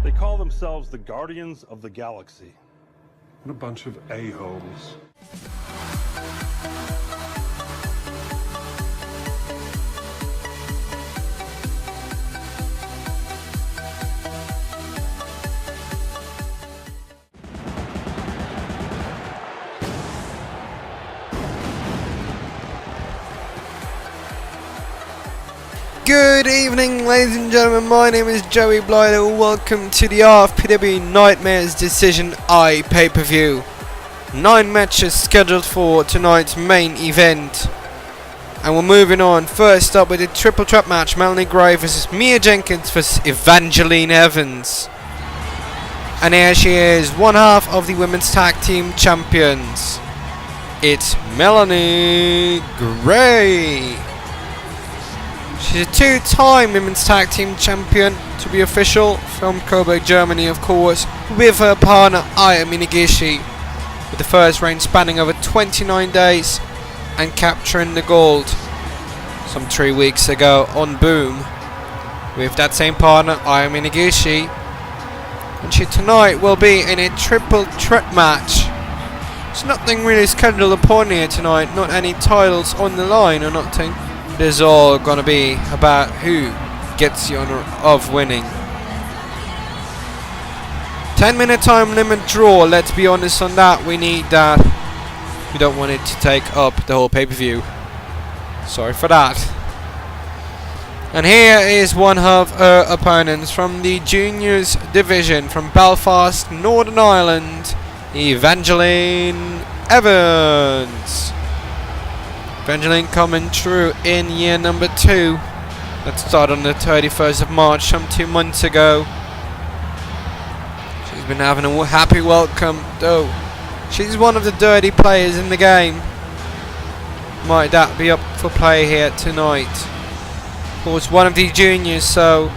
They call themselves the Guardians of the Galaxy. What a bunch of a-holes. Good evening, ladies and gentlemen. My name is Joey Blighter. Welcome to the RFPW Nightmares Decision iPPV. 9 matches scheduled for tonight's main event. And we're moving on. First up with a triple trap match. Melanie Gray versus Mia Jenkins versus Evangeline Evans. And here she is, one half of the women's tag team champions. It's Melanie Gray. She's a 2-time women's tag team champion, to be official, from Coburg, Germany, of course, with her partner Aya Minagishi, with the first reign spanning over 29 days and capturing the gold some 3 weeks ago on Boom with that same partner Aya Minagishi. And she tonight will be in a triple threat match. There's nothing really scheduled upon here tonight, not any titles on the line or nothing. It is all gonna be about who gets the honor of winning. 10-minute time limit draw, let's be honest on that. We need that. We don't want it to take up the whole pay-per-view. Sorry for that. And here is one of her opponents from the juniors division from Belfast, Northern Ireland, Evangeline Evans. Evangeline coming through in year number 2. That started on the 31st of March, some 2 months ago. She's been having a happy welcome, though. She's one of the dirty players in the game. Might that be up for play here tonight? Of course, one of the juniors, so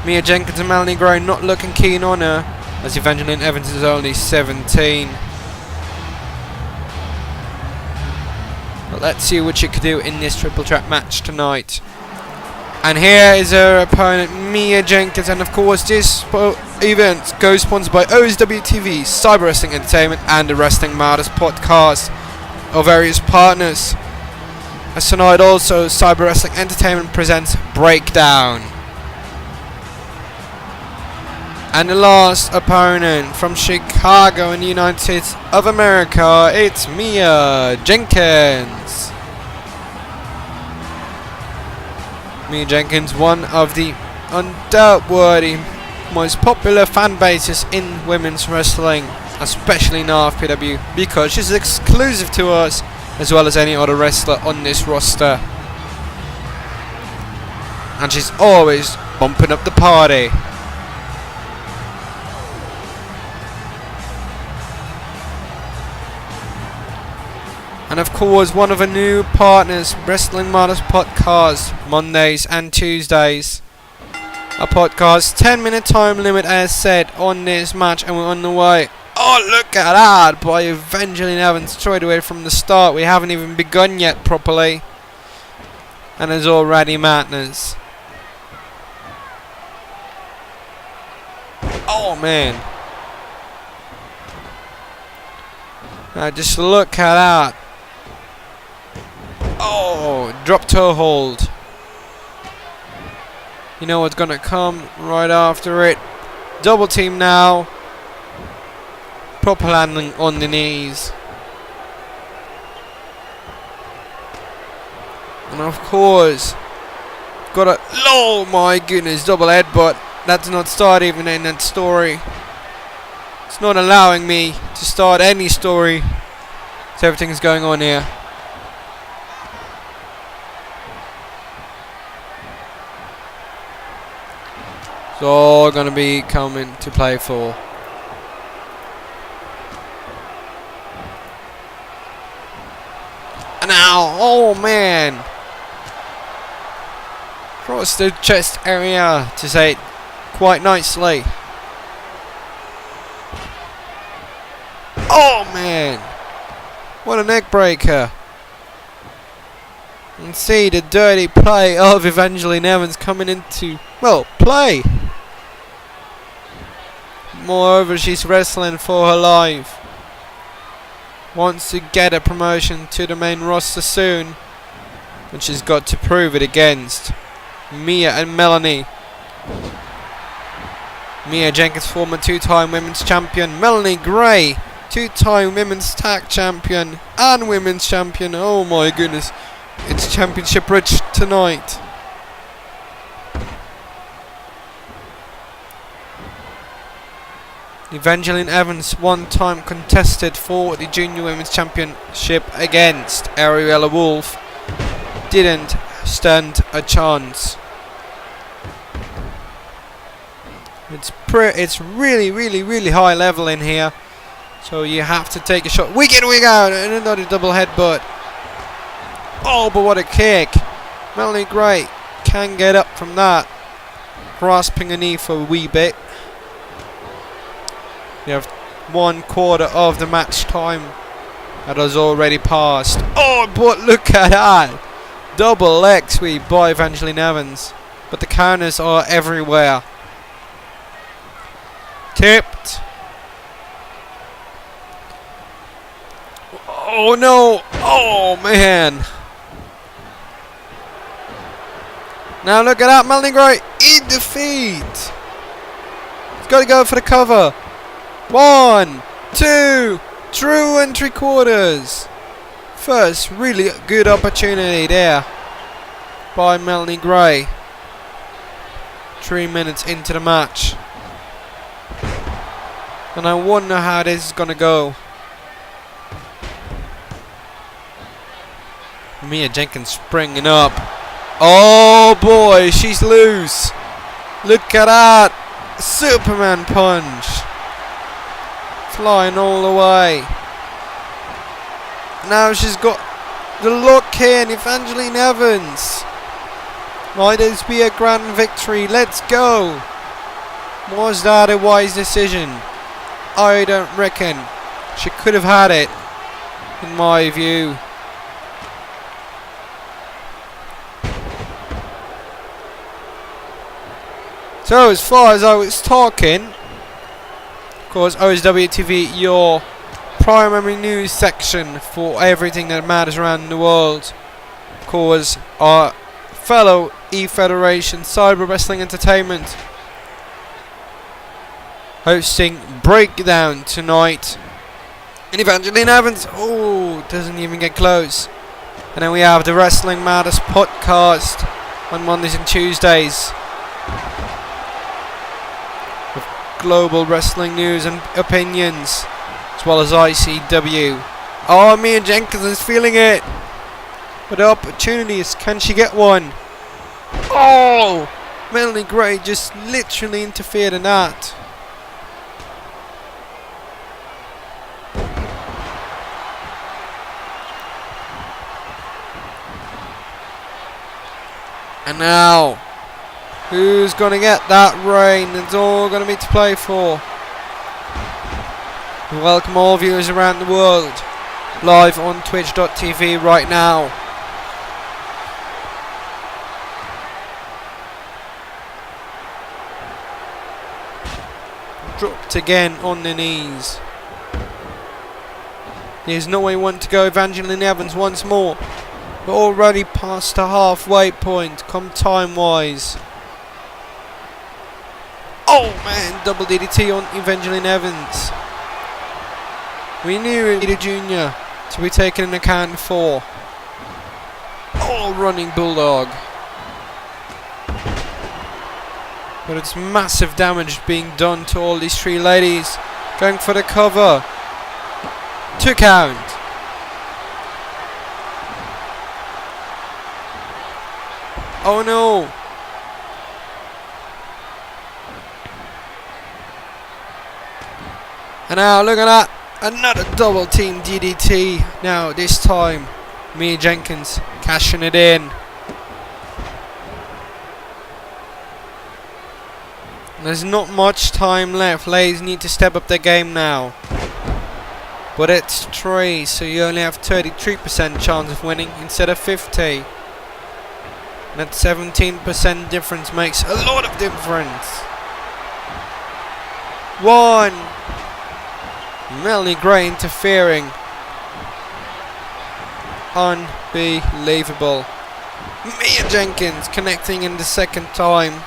Mia Jenkins and Melanie Gray not looking keen on her, as Evangeline Evans is only 17. But let's see what she could do in this triple threat match tonight. And here is her opponent, Mia Jenkins, and of course this event goes sponsored by OSWTV, Cyber Wrestling Entertainment, and the Wrestling Matters podcast, our various partners. As tonight also, Cyber Wrestling Entertainment presents Breakdown. And the last opponent from Chicago in the United States of America, it's Mia Jenkins. Mia Jenkins, one of the undoubtedly most popular fan bases in women's wrestling, especially in RFPW, because she's exclusive to us as well as any other wrestler on this roster. And she's always bumping up the party. And of course, one of her new partners, Wrestling Matters podcast, Mondays and Tuesdays. A podcast, 10-minute time limit as said on this match, and we're on the way. Oh, look at that by Evangeline Evans, straight away from the start. We haven't even begun yet properly. And there's already madness. Oh, man. Now just look at that. Oh, drop toe hold. You know what's gonna come right after it. Double team now. Proper landing on the knees. And of course, got a, oh my goodness, double headbutt. That's not start even in that story. It's not allowing me to start any story. So everything's going on here. It's all going to be coming to play for. And now, oh man. Across the chest area, to say it quite nicely. Oh man. What a neck breaker. And see the dirty play of Evangeline Evans coming into, well, play. moreover, she's wrestling for her life. Wants to get a promotion to the main roster soon, and she's got to prove it against Mia and Melanie. Mia Jenkins, former 2-time women's champion. Melanie Gray, 2-time women's tag champion and women's champion. Oh my goodness, it's championship rich tonight. Evangeline Evans, 1-time contested for the junior women's championship against Ariella Wolf. Didn't stand a chance. It's really high level in here, so you have to take a shot. Wig in, wig out, and another double headbutt. Oh, but what a kick! Melanie Gray can get up from that, grasping a knee for a wee bit. You have 1/4 of the match time that has already passed. Oh, but look at that! Double leg sweep by Evangeline Evans, but the counters are everywhere. Tipped. Oh no! Oh man! Now look at that, Melanie Gray in defeat. It's got to go for the cover. 1, 2, true and 3/4. First really good opportunity there by Melanie Gray. 3 minutes into the match, and I wonder how this is gonna go. Mia Jenkins springing up. Oh boy, she's loose. Look at that, Superman punch. Flying all the way. Now she's got the lock in. Evangeline Evans. Might this be a grand victory? Let's go. Was that a wise decision? I don't reckon. She could have had it, in my view. So as far as I was talking, of course, OSW TV, your primary news section for everything that matters around the world. Of course, our fellow E-Federation Cyber Wrestling Entertainment hosting Breakdown tonight. And Evangeline Evans, oh, doesn't even get close. And then we have the Wrestling Matters podcast on Mondays and Tuesdays. Global wrestling news and opinions, as well as ICW. Oh, Mia Jenkins is feeling it. But opportunities, can she get one? Oh! Melanie Gray just literally interfered in that. And now, who's going to get that reign? It's all going to be to play for. We welcome all viewers around the world, live on twitch.tv right now. Dropped again on the knees. There's no way one to go. Evangeline Evans once more. We're already past the halfway point, come time-wise. Oh man, double DDT on Evangeline Evans. We knew the junior to be taken in account for. Oh, running bulldog. But it's massive damage being done to all these three ladies. Going for the cover. 2 count. Oh no. And now look at that, another double team DDT. Now this time Mia Jenkins cashing it in. There's not much time left. Ladies need to step up their game now. But it's 3, so you only have 33% chance of winning instead of 50. That 17% difference makes a lot of difference. 1. Melanie Gray interfering. Unbelievable. Mia Jenkins connecting in the second time.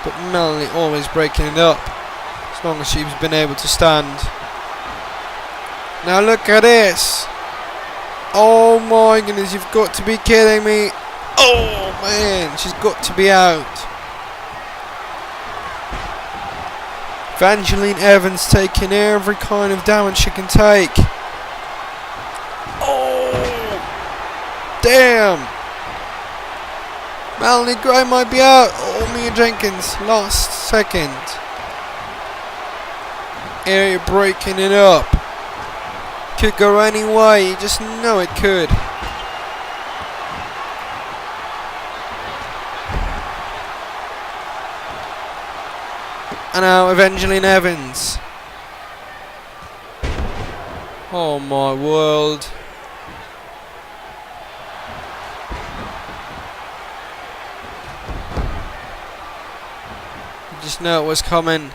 But Melanie always breaking it up as long as she's been able to stand. Now look at this. Oh my goodness, you've got to be kidding me. Oh man, she's got to be out. Evangeline Evans taking every kind of damage she can take. Oh, damn. Melanie Gray might be out. Oh, Mia Jenkins, last second. Area breaking it up. Could go any way, you just know it could. And now Evangeline Evans. Oh my world. You just know it was coming.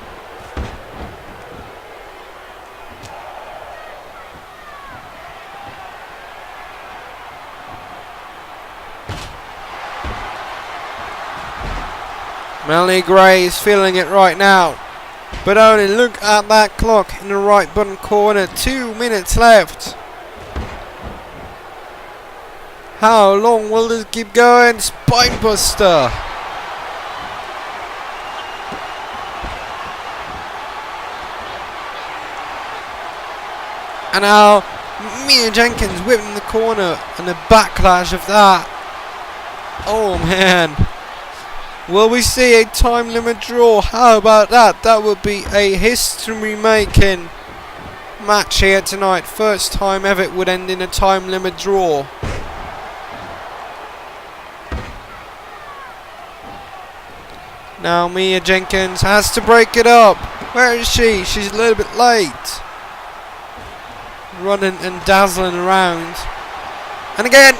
Melanie Gray is feeling it right now. But only look at that clock in the right bottom corner. 2 minutes left. How long will this keep going? Spinebuster. And now Mia Jenkins whipping the corner and the backlash of that. Oh man. Will we see a time limit draw? How about that? That would be a history-making match here tonight. First time ever it would end in a time limit draw. Now Mia Jenkins has to break it up. Where is she? She's a little bit late. Running and dazzling around. And again.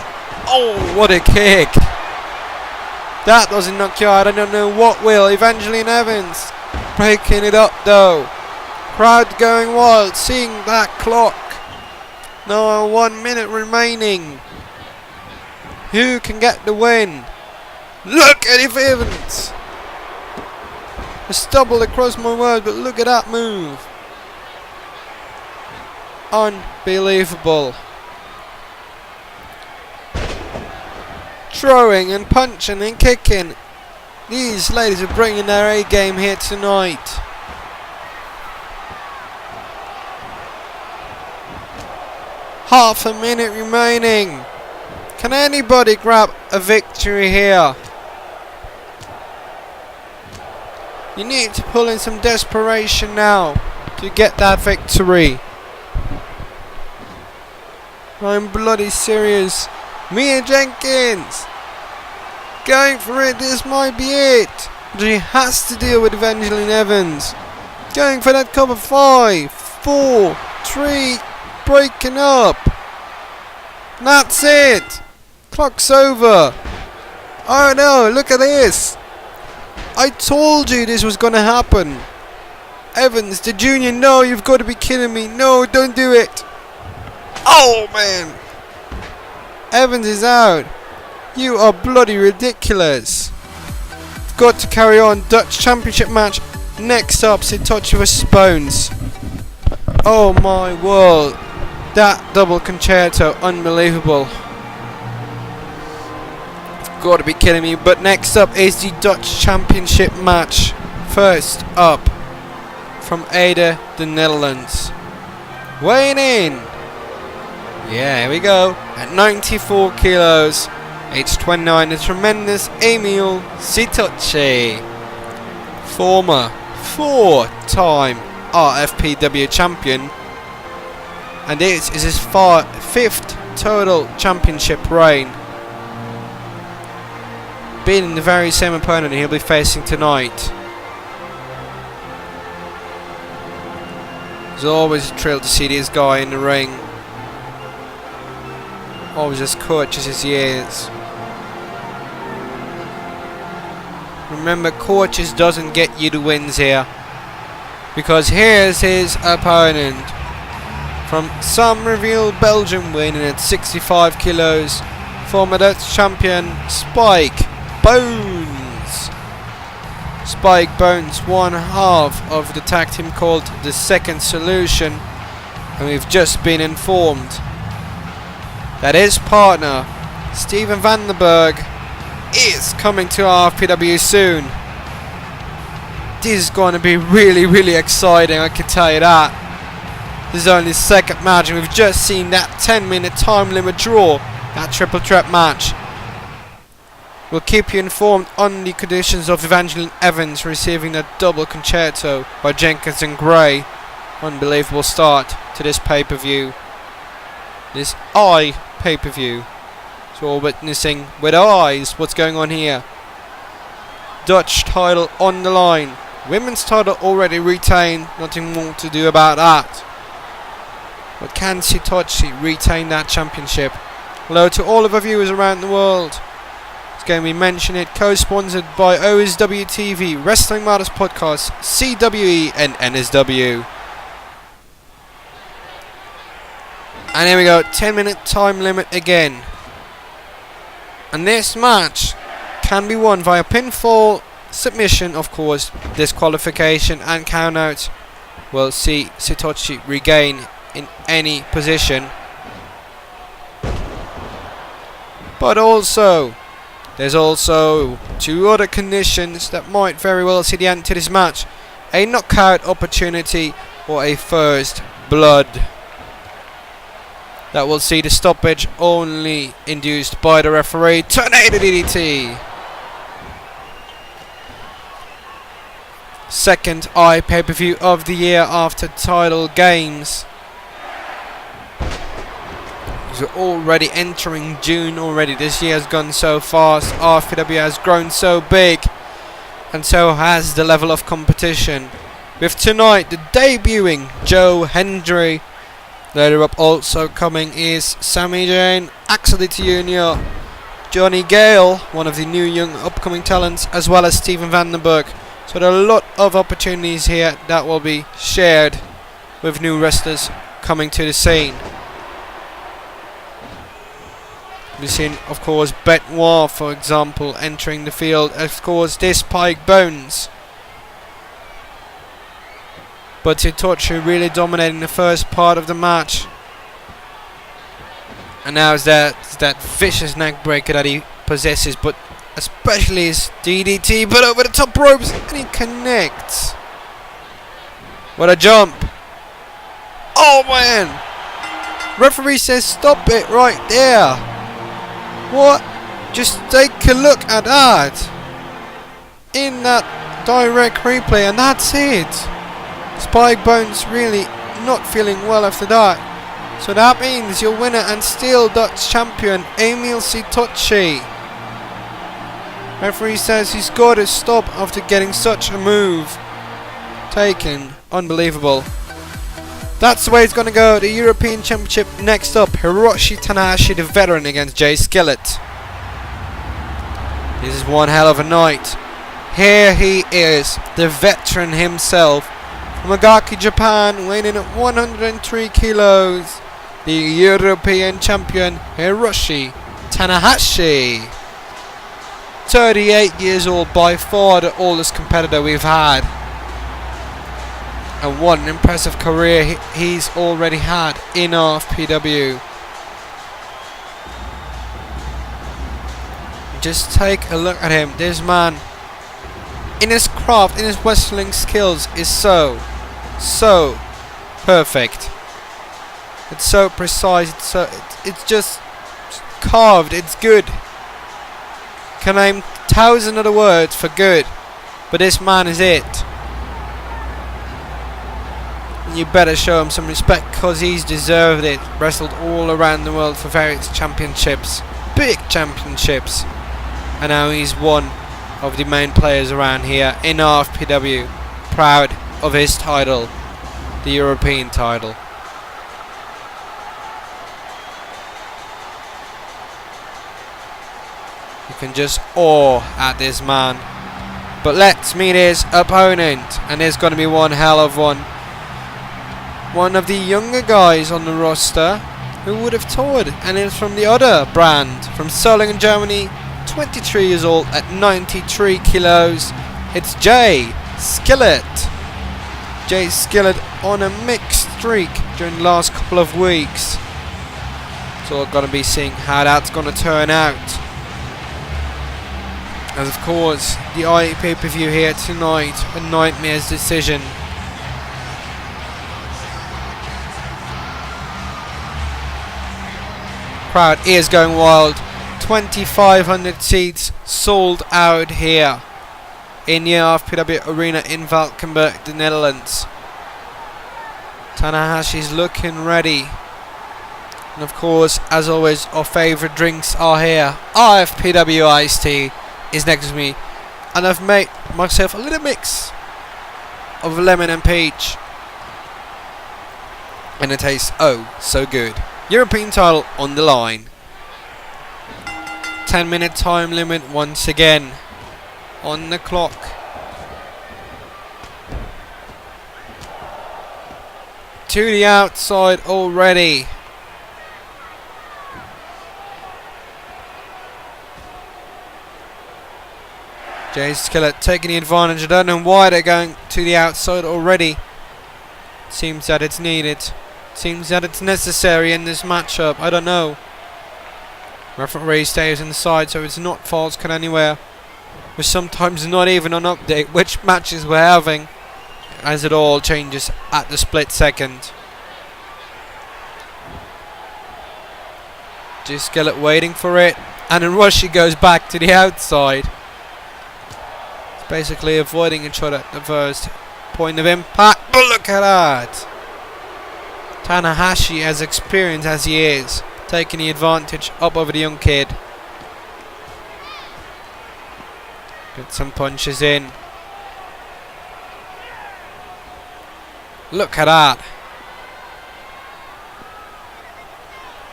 Oh, what a kick. That doesn't knock you out. I don't know what will. Evangeline Evans breaking it up though. Crowd going wild, seeing that clock. Now 1 minute remaining. Who can get the win? Look at Evans. I stumbled across my words, but look at that move. Unbelievable. Throwing and punching and kicking. These ladies are bringing their A game here tonight. Half a minute remaining. Can anybody grab a victory here? You need to pull in some desperation now to get that victory. I'm bloody serious. Mia Jenkins going for it. This might be it. She has to deal with Evangeline Evans. Going for that cover. 5, 4, 3, breaking up. That's it. Clock's over. Oh no, look at this. I told you this was going to happen. Evans, the junior, no, you've got to be kidding me. No, don't do it. Oh man. Evans is out. You are bloody ridiculous. Got to carry on. Dutch Championship match. Next up, Sitochi vs Bones. Oh my world. That double concerto. Unbelievable. Got to be kidding me. But next up is the Dutch Championship match. First up from Ada, the Netherlands. Weighing in. Yeah, here we go. At 94 kilos, age 29, the tremendous Emil Sitoci. Former 4-time RFPW champion. And this is his 5th total championship reign. Being the very same opponent he'll be facing tonight. It's always a thrill to see this guy in the ring. Always as courteous as he is. Remember, coaches doesn't get you the wins here. Because here's his opponent. From Somerville, Belgium, weighing in at 65 kilos. Former Dutch champion, Spike Bones. Spike Bones, one half of the tag team called The Second Solution. And we've just been informed that his partner, Steven Vandenberg, is coming to RFPW soon. This is going to be really, really exciting, I can tell you that. This is only the second match and we've just seen that 10-minute time limit draw, that triple threat match. We'll keep you informed on the conditions of Evangeline Evans receiving that double concerto by Jenkins and Gray. Unbelievable start to this pay-per-view. This pay-per-view. So we're witnessing with our eyes what's going on here. Dutch title on the line. Women's title already retained. Nothing more to do about that. But can Sitochi retain that championship? Hello to all of our viewers around the world. It's going to be mentioned it, co-sponsored by OSW TV, Wrestling Matters Podcast, CWE and NSW. And here we go, 10-minute time limit again. And this match can be won via pinfall, submission, of course, disqualification and count-out. We'll see Sitochi regain in any position. But also, there's also two other conditions that might very well see the end to this match. A knockout opportunity or a first blood. That will see the stoppage only induced by the referee. Tornado DDT. Second pay-per-view of the year after title games. We're already entering June already. This year has gone so fast. RFPW has grown so big. And so has the level of competition. With tonight the debuting Joe Hendry. Later up also coming is Sami Zayn, Axel Jr., Johnny Gale, one of the new young upcoming talents, as well as Steven Vandenberg. So there are a lot of opportunities here that will be shared with new wrestlers coming to the scene. We've seen, of course, Benoit, for example, entering the field. Of course, this Spike Bones. But Sitochi really dominating the first part of the match. And now it's that vicious neck breaker that he possesses, but especially his DDT, but over the top ropes, and he connects. What a jump. Oh man! Referee says stop it right there. What? Just take a look at that. In that direct replay, and that's it. Spike Bones really not feeling well after that. So that means your winner and still Dutch champion, Emil Sitochi. Referee says he's got to stop after getting such a move taken. Unbelievable. That's the way it's going to go. The European Championship next up. Hiroshi Tanahashi, the veteran, against Jay Skillet. This is one hell of a night. Here he is, the veteran himself. From Agaki, Japan, weighing in at 103 kilos. The European champion, Hiroshi Tanahashi. 38 years old, by far the oldest competitor we've had. And what an impressive career he's already had in RFPW. Just take a look at him. This man, in his craft, in his wrestling skills, is so perfect. It's so precise. It's just carved. It's good. Can name 1,000 other words for good, but this man is it. You better show him some respect, because he's deserved it. Wrestled all around the world for various championships, big championships, and now he's one of the main players around here in RFPW. Proud of his title, the European title. You can just awe at this man. But let's meet his opponent, and there's going to be one hell of one. One of the younger guys on the roster. Who would have thought? And it's from the other brand, from Solingen, Germany. 23 years old at 93 kilos. It's Jay Skillet. Jay Skillet on a mixed streak during the last couple of weeks. So we're going to be seeing how that's going to turn out. And of course, the iPPV here tonight, a Nightmare's decision. Crowd is going wild. 2,500 seats sold out here in the RFPW Arena in Valkenburg, the Netherlands. Tanahashi's looking ready. And of course, as always, our favourite drinks are here. RFPW iced tea is next to me. And I've made myself a little mix of lemon and peach. And it tastes oh so good. European title on the line. 10-minute time limit once again on the clock. To the outside already. Jay Skillet taking the advantage. I don't know why they're going to the outside already. Seems that it's needed. Seems that it's necessary in this matchup. I don't know. Referee stays inside, so it's not false count anywhere. We're sometimes not even on update which matches we're having, as it all changes at the split second. Jay Skillet waiting for it, and then Rushy goes back to the outside. It's basically avoiding each other at the first point of impact. But look at that! Tanahashi, as experienced as he is, taking the advantage up over the young kid. Get some punches in. Look at that.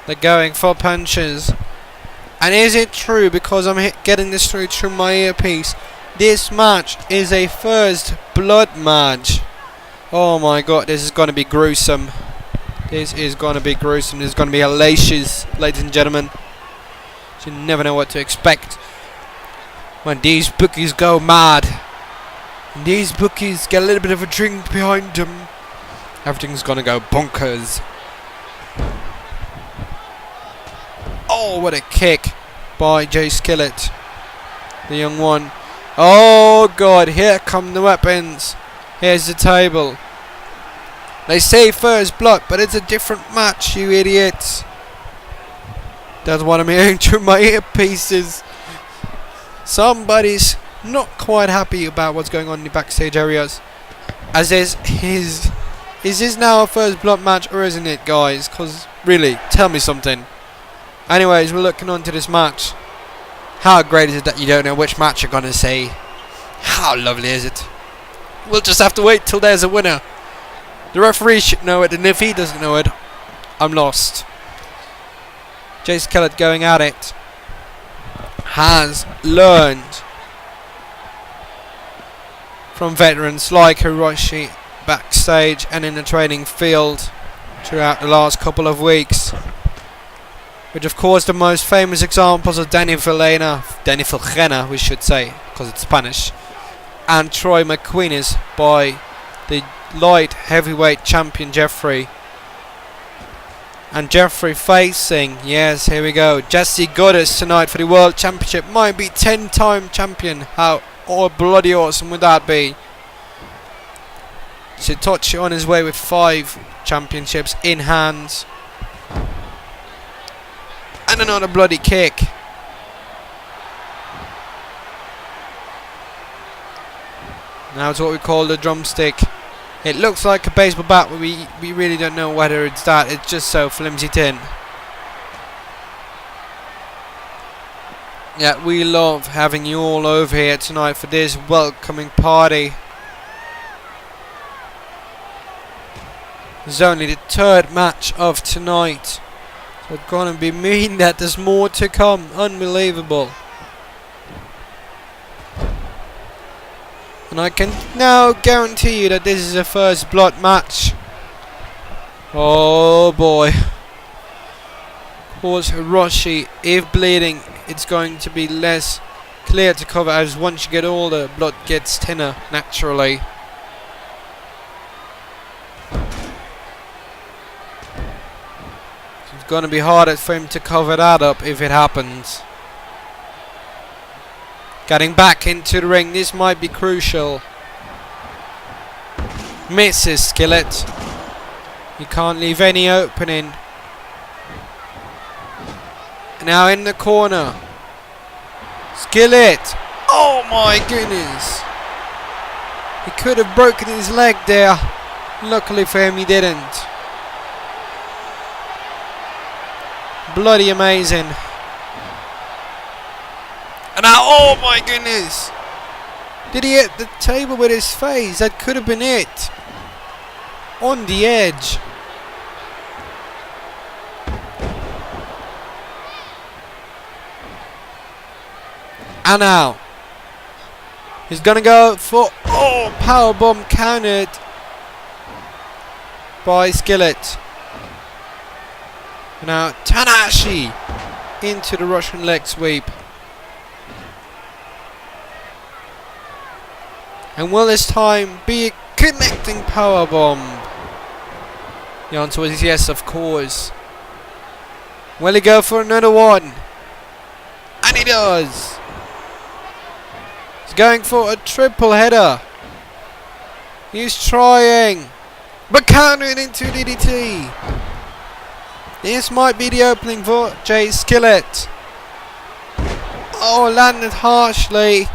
They're going for punches. And is it true, because I'm getting this through my earpiece, this match is a first blood match? Oh my god, this is going to be gruesome. This is going to be gruesome. This is going to be hellacious, ladies and gentlemen. So you never know what to expect when these bookies go mad. When these bookies get a little bit of a drink behind them, everything's going to go bonkers. Oh, what a kick by Jay Skillet, the young one. Oh god, here come the weapons. Here's the table. They say first blood, but it's a different match, you idiots. That's what I'm hearing through my earpieces. Somebody's not quite happy about what's going on in the backstage areas. As is this now a first blood match, or isn't it, guys? Because really, tell me something. Anyways, we're looking on to this match. How great is it that you don't know which match you're going to see? How lovely is it? We'll just have to wait till there's a winner. The referee should know it, and if he doesn't know it, I'm lost. Jay Skillet going at it. Has learned from veterans like Hiroshi backstage and in the training field throughout the last couple of weeks. Which of course the most famous examples are Danny Vilhena, we should say, because it's Spanish, and Troy McQueen by the light heavyweight champion Jeffrey. And Jeffrey facing, yes, here we go, Jesse Goddess tonight for the World Championship. Might be 10-time champion. How bloody awesome would that be? Satoshi on his way with 5 championships in hands. And another bloody kick. Now it's what we call the drumstick. It looks like a baseball bat, but we really don't know whether it's that. It's just so flimsy tin. Yeah, we love having you all over here tonight for this welcoming party. It's only the 3rd match of tonight. So it's gonna be mean that there's more to come. Unbelievable. And I can now guarantee you that this is a first blood match. Oh boy. Of course, Hiroshi, if bleeding, it's going to be less clear to cover, as once you get older, blood gets thinner naturally. So it's going to be harder for him to cover that up if it happens. Getting back into the ring, this might be crucial. Misses Skillet. You can't leave any opening. Now in the corner. Skillet. Oh my goodness. He could have broken his leg there. Luckily for him, he didn't. Bloody amazing. And now, oh my goodness. Did he hit the table with his face? That could have been it. On the edge. And now he's gonna go for powerbomb, countered by Skillet. Now Tanahashi into the Russian leg sweep. And will this time be a connecting powerbomb? The answer is yes, of course. Will he go for another one? And he does. He's going for a triple header. He's trying, but countering into DDT. This might be the opening for Jay Skillet. Oh, landed harshly.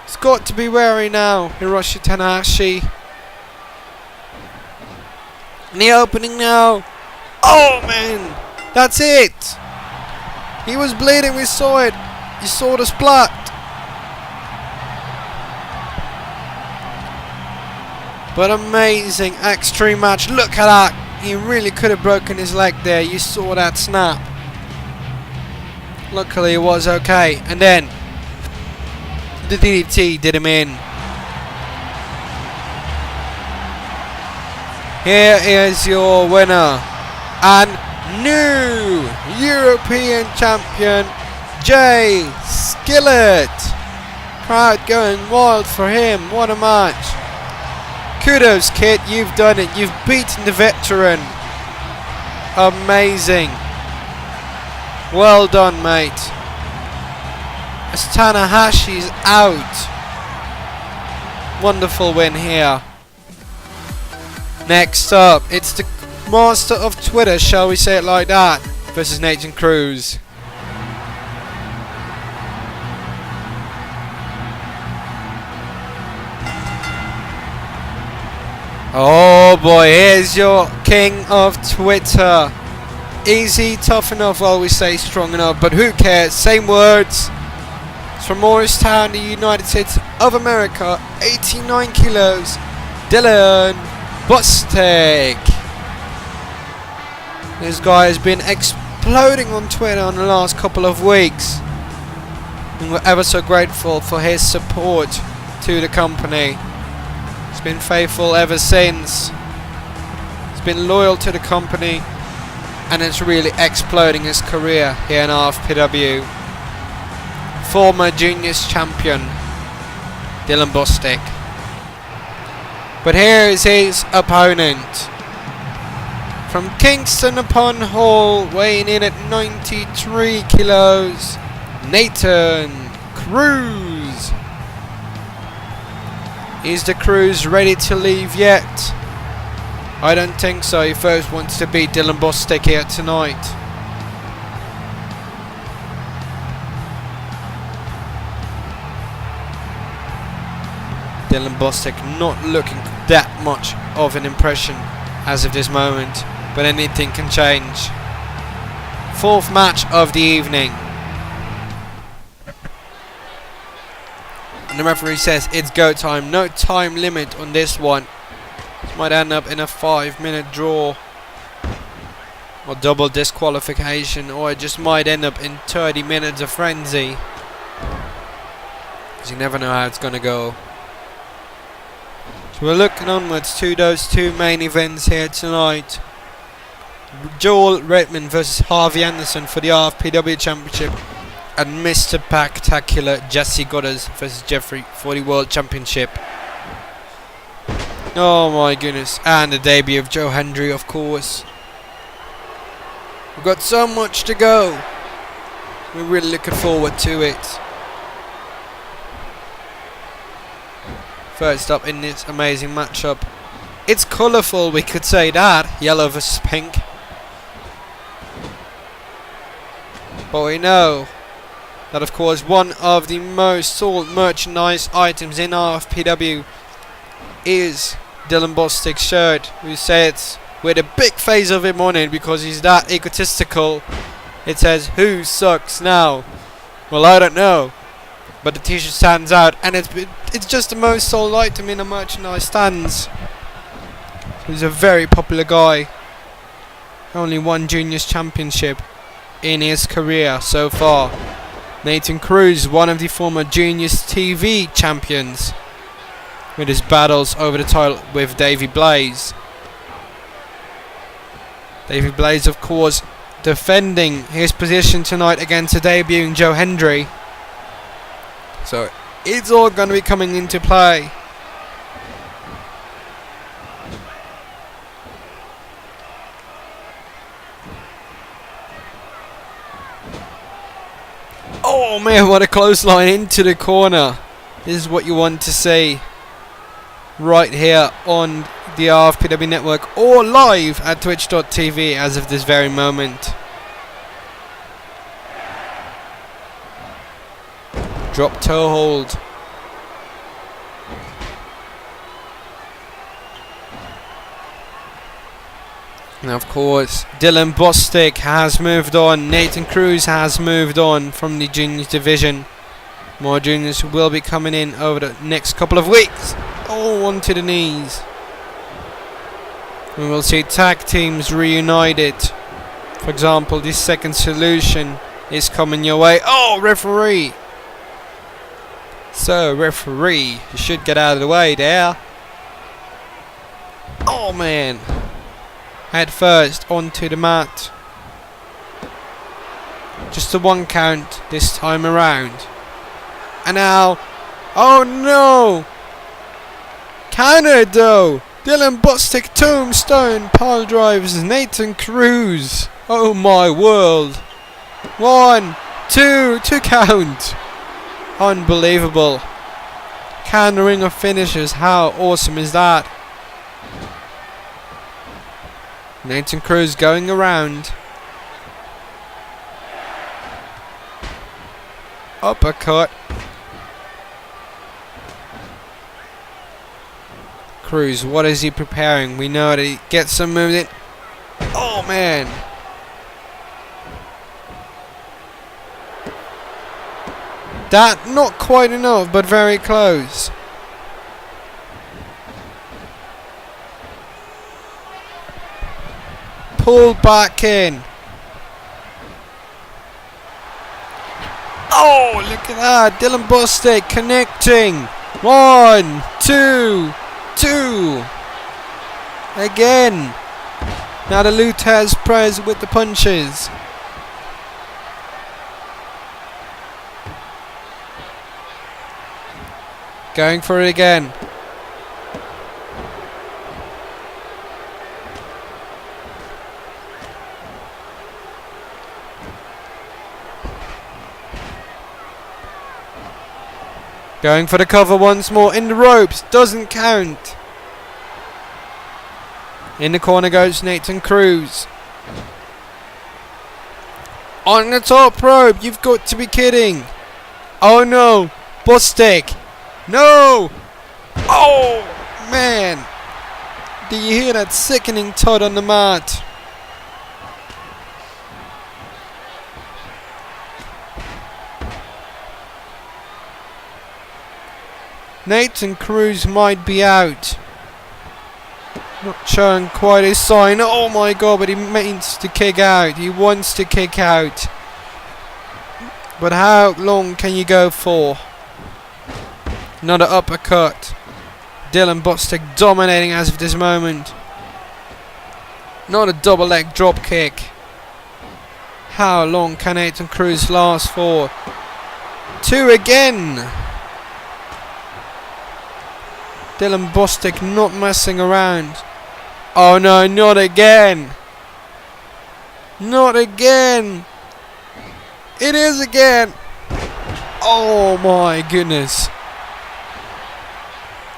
He's got to be wary now, Hiroshi Tanahashi. And the opening now. Oh man, that's it. He was bleeding, we saw it. You saw the splat. But amazing extreme match. Look at that. He really could have broken his leg there. You saw that snap. Luckily it was okay. And then the DDT did him in. Here is your winner and new European champion, Jay Skillet. Crowd going wild for him. What a match. Kudos, kid. You've done it. You've beaten the veteran. Amazing. Well done, mate. As Tanahashi's out. Wonderful win here. Next up, it's the master of Twitter, shall we say it like that, versus Nathan Cruz. Oh boy, here's your king of Twitter. Easy, tough enough, well we say strong enough, but who cares, same words. It's from Morristown, the United States of America, 89 kilos, Dylan Bostic. This guy has been exploding on Twitter in the last couple of weeks. And we're ever so grateful for his support to the company. He's been faithful ever since. He's been loyal to the company. And it's really exploding his career here in RFPW. Former juniors champion, Dylan Bostic. But here is his opponent. From Kingston upon Hull, weighing in at 93 kilos, Nathan Cruz. Is the Cruz ready to leave yet? I don't think so. He first wants to beat Dylan Bostic here tonight. Dylan Bostic not looking that much of an impression as of this moment, but anything can change. Fourth match of the evening. And the referee says it's go time. No time limit on this one. This might end up in a 5-minute draw, or double disqualification, or it just might end up in 30 minutes of frenzy. because you never know how it's going to go. So we're looking onwards to those two main events here tonight. Joel Redmond versus Harvey Anderson for the RFPW Championship, and Mr. Spectacular Jesse Goddard versus Jeffrey for the World Championship. Oh my goodness, and the debut of Joe Hendry, of course. We've got so much to go. We're really looking forward to it. First up in this amazing matchup. It's colourful, we could say that. Yellow versus pink. But we know that, of course, one of the most sold merchandise items in RFPW is Dylan Bostic's shirt. We say it with a big face of him on it because he's that egotistical. It says, "Who sucks now?" Well, I don't know, but the t-shirt stands out, and it's just the most sold item in the merchandise stands. He's a very popular guy. Only one juniors championship in his career so far. Nathan Cruz, one of the former juniors TV champions, with his battles over the title with Davey Blaze. Davey Blaze, of course, defending his position tonight against the debuting Joe Hendry. So it's all going to be coming into play. Oh man, what a clothesline into the corner. This is what you want to see right here on the RFPW network or live at twitch.tv as of this very moment. Drop toe hold. And of course, Dylan Bostic has moved on. Nathan Cruz has moved on from the juniors division. More juniors will be coming in over the next couple of weeks. Oh, onto the knees. We will see tag teams reunited. For example, this Second Solution is coming your way. Oh, referee. So, referee, you should get out of the way there. Oh, man. Head first onto the mat. Just a 1 count this time around. And now, oh no! Counter though! Dylan Bostic tombstone pile drives Nathan Cruz. Oh my world! 1, 2, 2 count. Unbelievable. Countering of finishes. How awesome is that? Nathan Cruz going around. Uppercut. Cruz, what is he preparing? We know that he gets some moves in. Oh man. That not quite enough, but very close. Pull back in. Oh, look at that. Dylan Bostic connecting. 1, 2, 2. Again. Now the Lutez press with the punches. Going for it again. Going for the cover once more in the ropes. Doesn't count. In the corner goes Nathan Cruz. On the top rope. You've got to be kidding. Oh no. Bostic. No. Oh man. Do you hear that sickening thud on the mat? Nathan Cruz might be out. Not showing quite a sign. Oh my god, but he means to kick out. He wants to kick out. But how long can you go for? Another uppercut. Dylan Bostic dominating as of this moment. Not a double leg drop kick. How long can Nathan Cruz last for? 2 again. Dylan Bostic not messing around. Oh no, not again. Not again. It is again. Oh my goodness.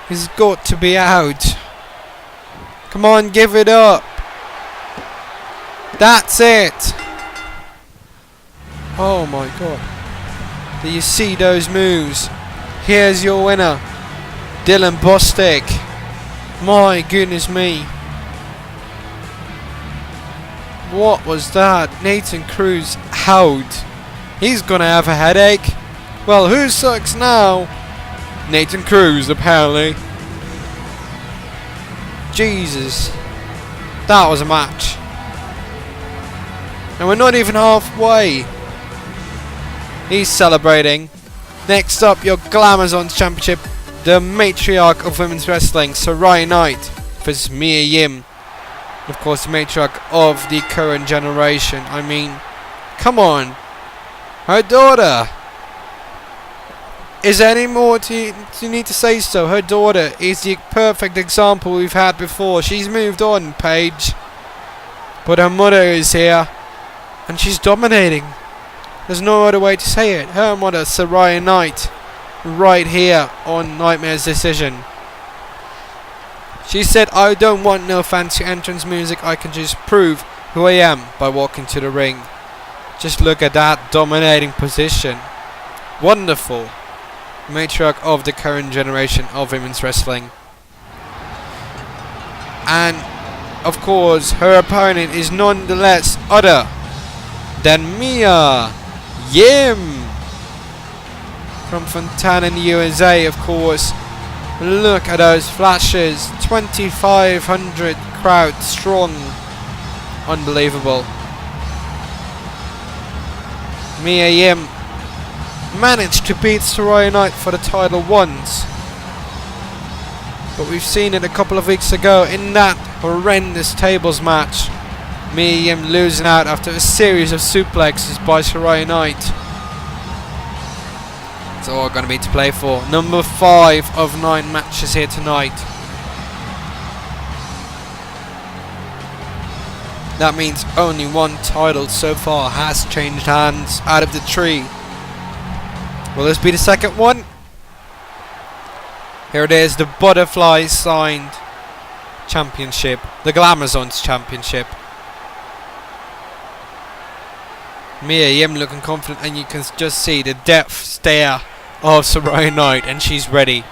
He's got to be out. Come on, give it up. That's it. Oh my god. Do you see those moves? Here's your winner, Dylan Bostic. My goodness me. What was that? Nathan Cruz out. He's gonna have a headache. Well, who sucks now? Nathan Cruz, apparently. Jesus. That was a match. And we're not even halfway. He's celebrating. Next up, your Glamazon Championship. The matriarch of women's wrestling, Sarai Knight, versus Mia Yim. Of course, the matriarch of the current generation. I mean, come on. Her daughter. Is there any more to need to say so? Her daughter is the perfect example we've had before. She's moved on, Paige. But her mother is here. And she's dominating. There's no other way to say it. Her mother, Sarai Knight. Right here on Nightmare's Decision. She said, I don't want no fancy entrance music. I can just prove who I am by walking to the ring. Just look at that dominating position. Wonderful. Matriarch of the current generation of women's wrestling. And of course her opponent is nonetheless other than Mia Yim from Fontana in the USA, of course. Look at those flashes. 2,500 crowd strong. Unbelievable. Mia Yim managed to beat Sarai Knight for the title once. But we've seen it a couple of weeks ago in that horrendous tables match. Mia Yim losing out after a series of suplexes by Sarai Knight. It's all going to be to play for. Number 5 of 9 matches here tonight. That means only one title so far has changed hands out of the tree. Will this be the second one? Here it is, the Butterfly signed championship. The Glamazons championship. Mia Yim looking confident, and you can just see the depth stare of Sarai Knight, and she's ready.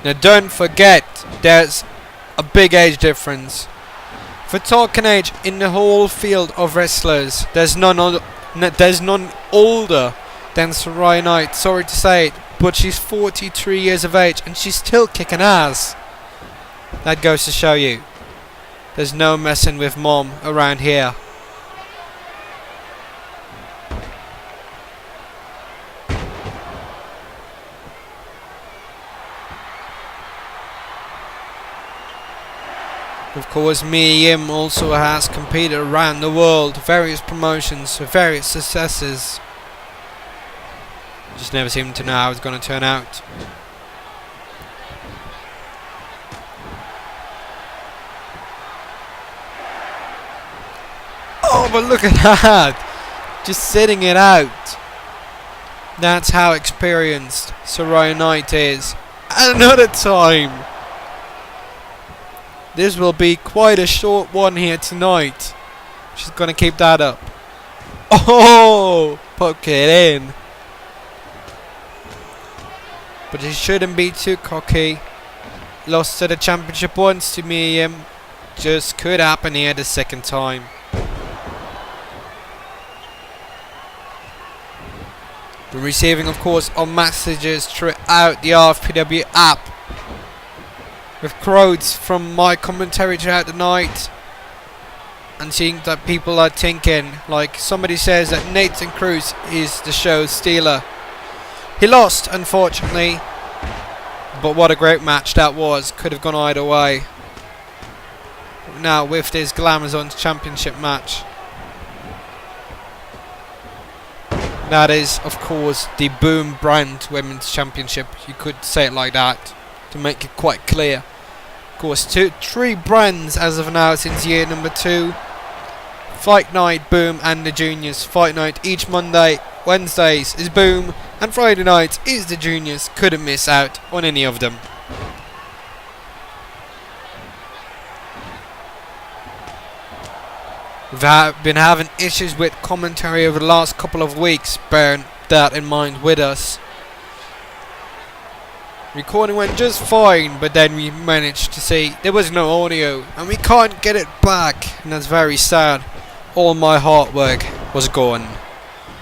Now don't forget, there's a big age difference. For talking age in the whole field of wrestlers, there's none older than Sarai Knight. Sorry to say it, but she's 43 years of age and she's still kicking ass. That goes to show you, there's no messing with mom around here. Of course, Mia Yim also has competed around the world, various promotions, various successes. Just never seemed to know how it's going to turn out. Oh, but look at that! Just sitting it out. That's how experienced Sarai Knight is. Another time! This will be quite a short one here tonight. She's going to keep that up. Oh! Poke it in. But she shouldn't be too cocky. Lost to the championship once to Mia Yim. Just could happen here the second time. Been receiving, of course, our messages throughout the RFPW app. With quotes from my commentary throughout the night, and seeing that people are thinking, like somebody says that Nathan Cruz is the show stealer. He lost, unfortunately. But what a great match that was. Could have gone either way. Now with this Glamazon's championship match. That is, of course, the Boom Brand Women's Championship. You could say it like that to make it quite clear. Of course, 3 brands as of now since year number 2. Fight Night, Boom, and the Juniors. Fight Night each Monday, Wednesdays is Boom, and Friday night is the Juniors. Couldn't miss out on any of them. We've been having issues with commentary over the last couple of weeks. Bear that in mind with us. Recording went just fine, but then we managed to see there was no audio and we can't get it back, and that's very sad. All my hard work was gone.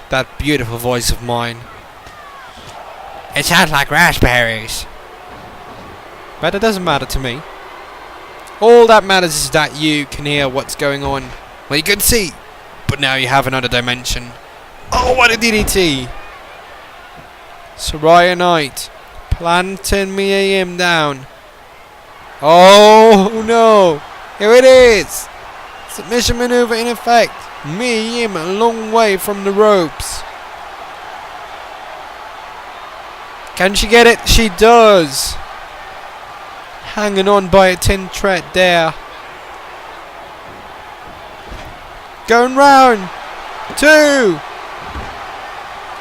That beautiful voice of mine. It sounds like raspberries. But it doesn't matter to me. All that matters is that you can hear what's going on. Well, you can see, but now you have another dimension. Oh, what a DDT! Soraya Knight planting Mia Yim down. Oh no! Here it is! Submission maneuver in effect. Mia Yim a long way from the ropes. Can she get it? She does! Hanging on by a tin thread there. Going round. 2.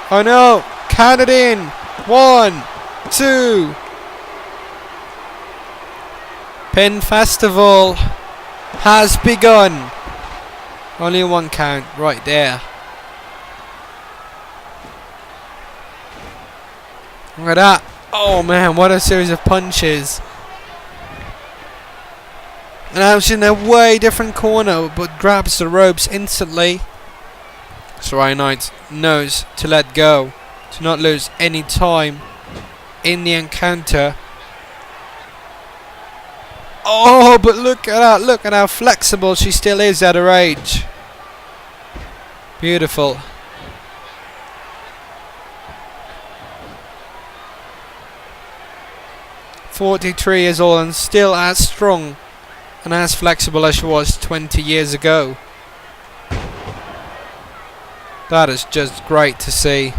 Oh no. Count it in. 1, 2. Pin Festival has begun. Only 1 count right there. Look at that. Oh man, what a series of punches. And now she's in a way different corner, but grabs the ropes instantly. Soraya Knight knows to let go, to not lose any time in the encounter. Oh, but look at that! Look at how flexible she still is at her age. Beautiful. "43 years old and still as strong and as flexible as she was 20 years ago. That is just great to see.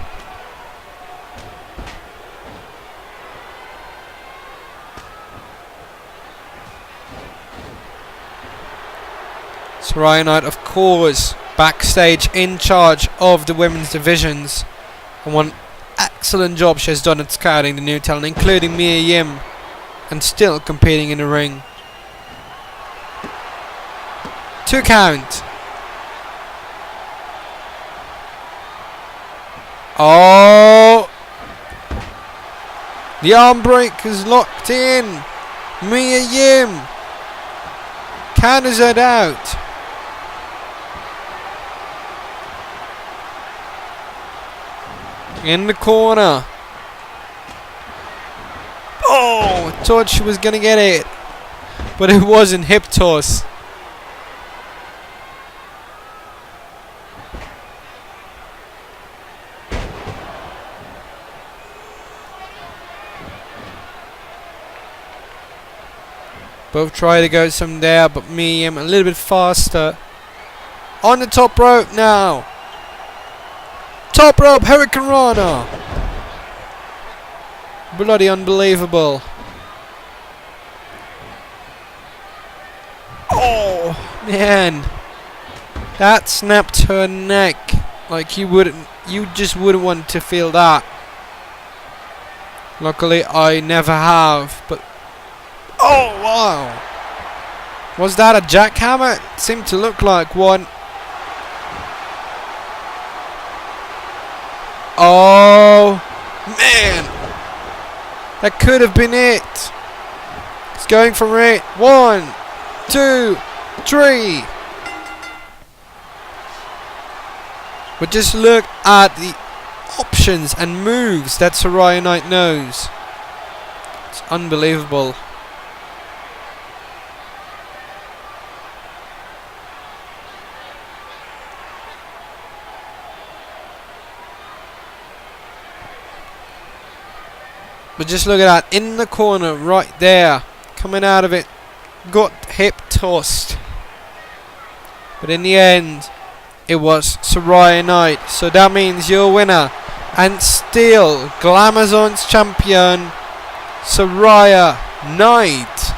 Soraya Knight, of course, backstage in charge of the women's divisions, and one excellent job she has done at scouting the new talent, including Mia Yim, and still competing in the ring. 2 count. Oh! The arm break is locked in. Mia Yim counters it out. In the corner. Oh! I thought she was gonna get it, but it wasn't. Hip toss. Both try to go some there, but Mia Yim a little bit faster. On the top rope now. Top rope Hurricane Rana. Bloody unbelievable. Oh man, that snapped her neck like you just wouldn't want to feel that. Luckily I never have, but oh wow, was that a jackhammer? It seemed to look like one. Oh man, that could have been it. It's going for it. 1, 2, 3. But just look at the options and moves that Soraya Knight knows. It's unbelievable. But just look at that, in the corner, right there, coming out of it, got hip tossed. But in the end, it was Soraya Knight. So that means your winner, and still Glamazon's champion, Soraya Knight.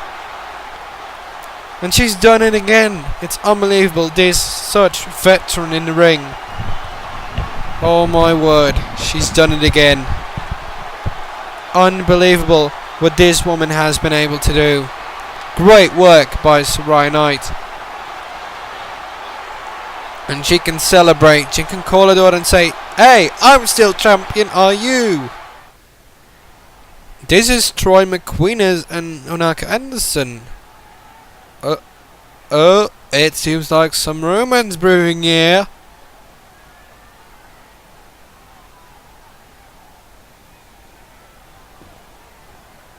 And she's done it again. It's unbelievable. This such veteran in the ring. Oh my word, she's done it again. Unbelievable what this woman has been able to do. Great work by Soraya Knight. And she can celebrate. She can call it out and say, "Hey, I'm still champion, are you?" This is Troy McQueen and Onaka Anderson. It seems like some romance brewing here.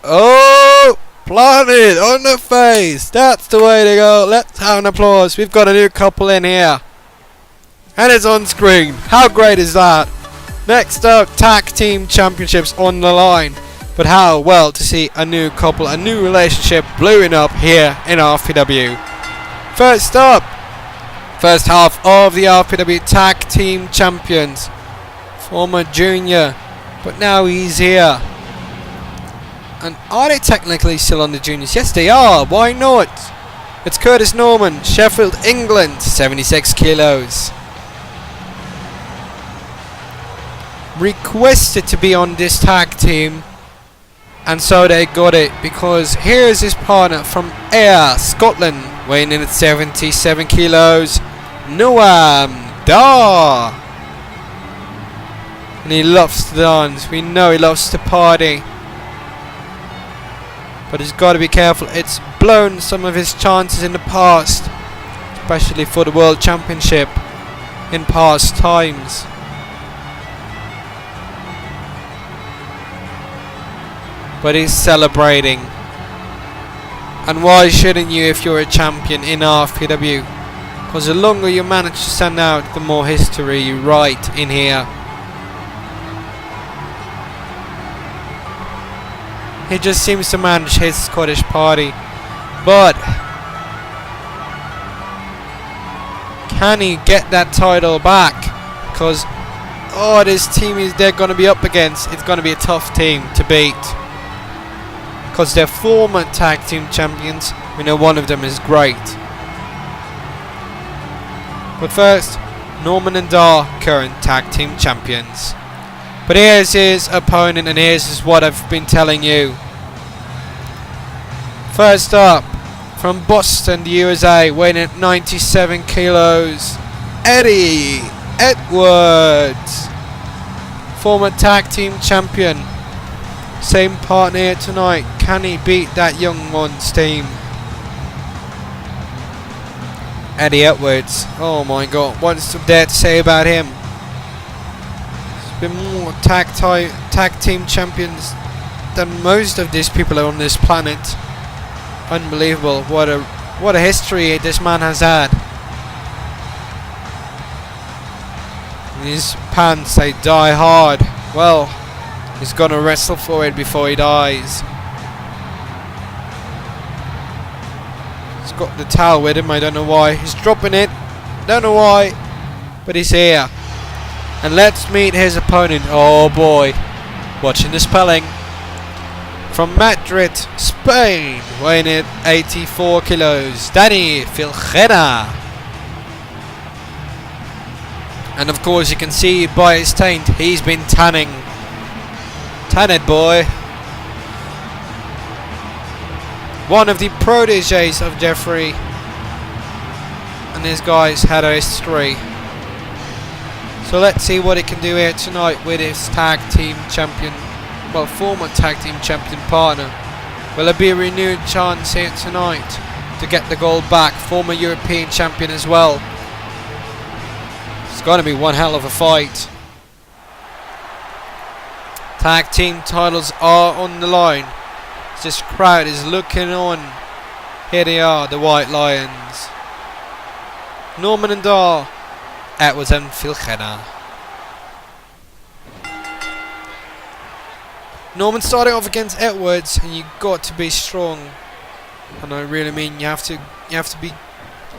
Oh, planted on the face. That's the way to go. Let's have an applause. We've got a new couple in here. And it's on screen. How great is that? Next up, tag team championships on the line. But how well to see a new couple, a new relationship blowing up here in RFPW. First up, first half of the RFPW tag team champions. Former junior, but now he's here. And are they technically still on the juniors? Yes, they are. Why not? It's Curtis Norman, Sheffield, England, 76 kilos. Requested to be on this tag team, and so they got it, because here's his partner from Ayr, Scotland, weighing in at 77 kilos, Noam Dar. And he loves to dance. We know he loves to party. But he's got to be careful. It's blown some of his chances in the past, especially for the World Championship in past times. But he's celebrating. And why shouldn't you if you're a champion in RFPW? Because the longer you manage to stand out, the more history you write in here. He just seems to manage his Scottish party. But can he get that title back? Because this team they're going to be up against, it's going to be a tough team to beat. Because they're former tag team champions. We know one of them is great. But first, Norman and Dar, current tag team champions. But here's his opponent, and here's what I've been telling you. First up, from Boston, the USA, weighing at 97 kilos, Eddie Edwards. Former tag team champion. Same partner here tonight. Can he beat that young one's team? Eddie Edwards. Oh my god, what's there to say about him? Been more tag team champions than most of these people on this planet. Unbelievable. What a history this man has had. His pants, they die hard. Well, he's gonna wrestle for it before he dies. He's got the towel with him, I don't know why. He's dropping it, don't know why, but he's here. And let's meet his opponent. Oh boy, watching the spelling. From Madrid, Spain, weighing in 84 kilos, Danny Filchena. And of course you can see by his taint, he's been tanning. Tan it, boy. One of the proteges of Jeffrey. And this guy's had a history. So let's see what he can do here tonight with his tag team champion, well, former tag team champion partner. Will there be a renewed chance here tonight to get the gold back? Former European champion as well. It's going to be one hell of a fight. Tag team titles are on the line. This crowd is looking on. Here they are, the White Lions. Norman and Dar, Edwards and Filchena. Norman starting off against Edwards, and you got to be strong. And I really mean you have to be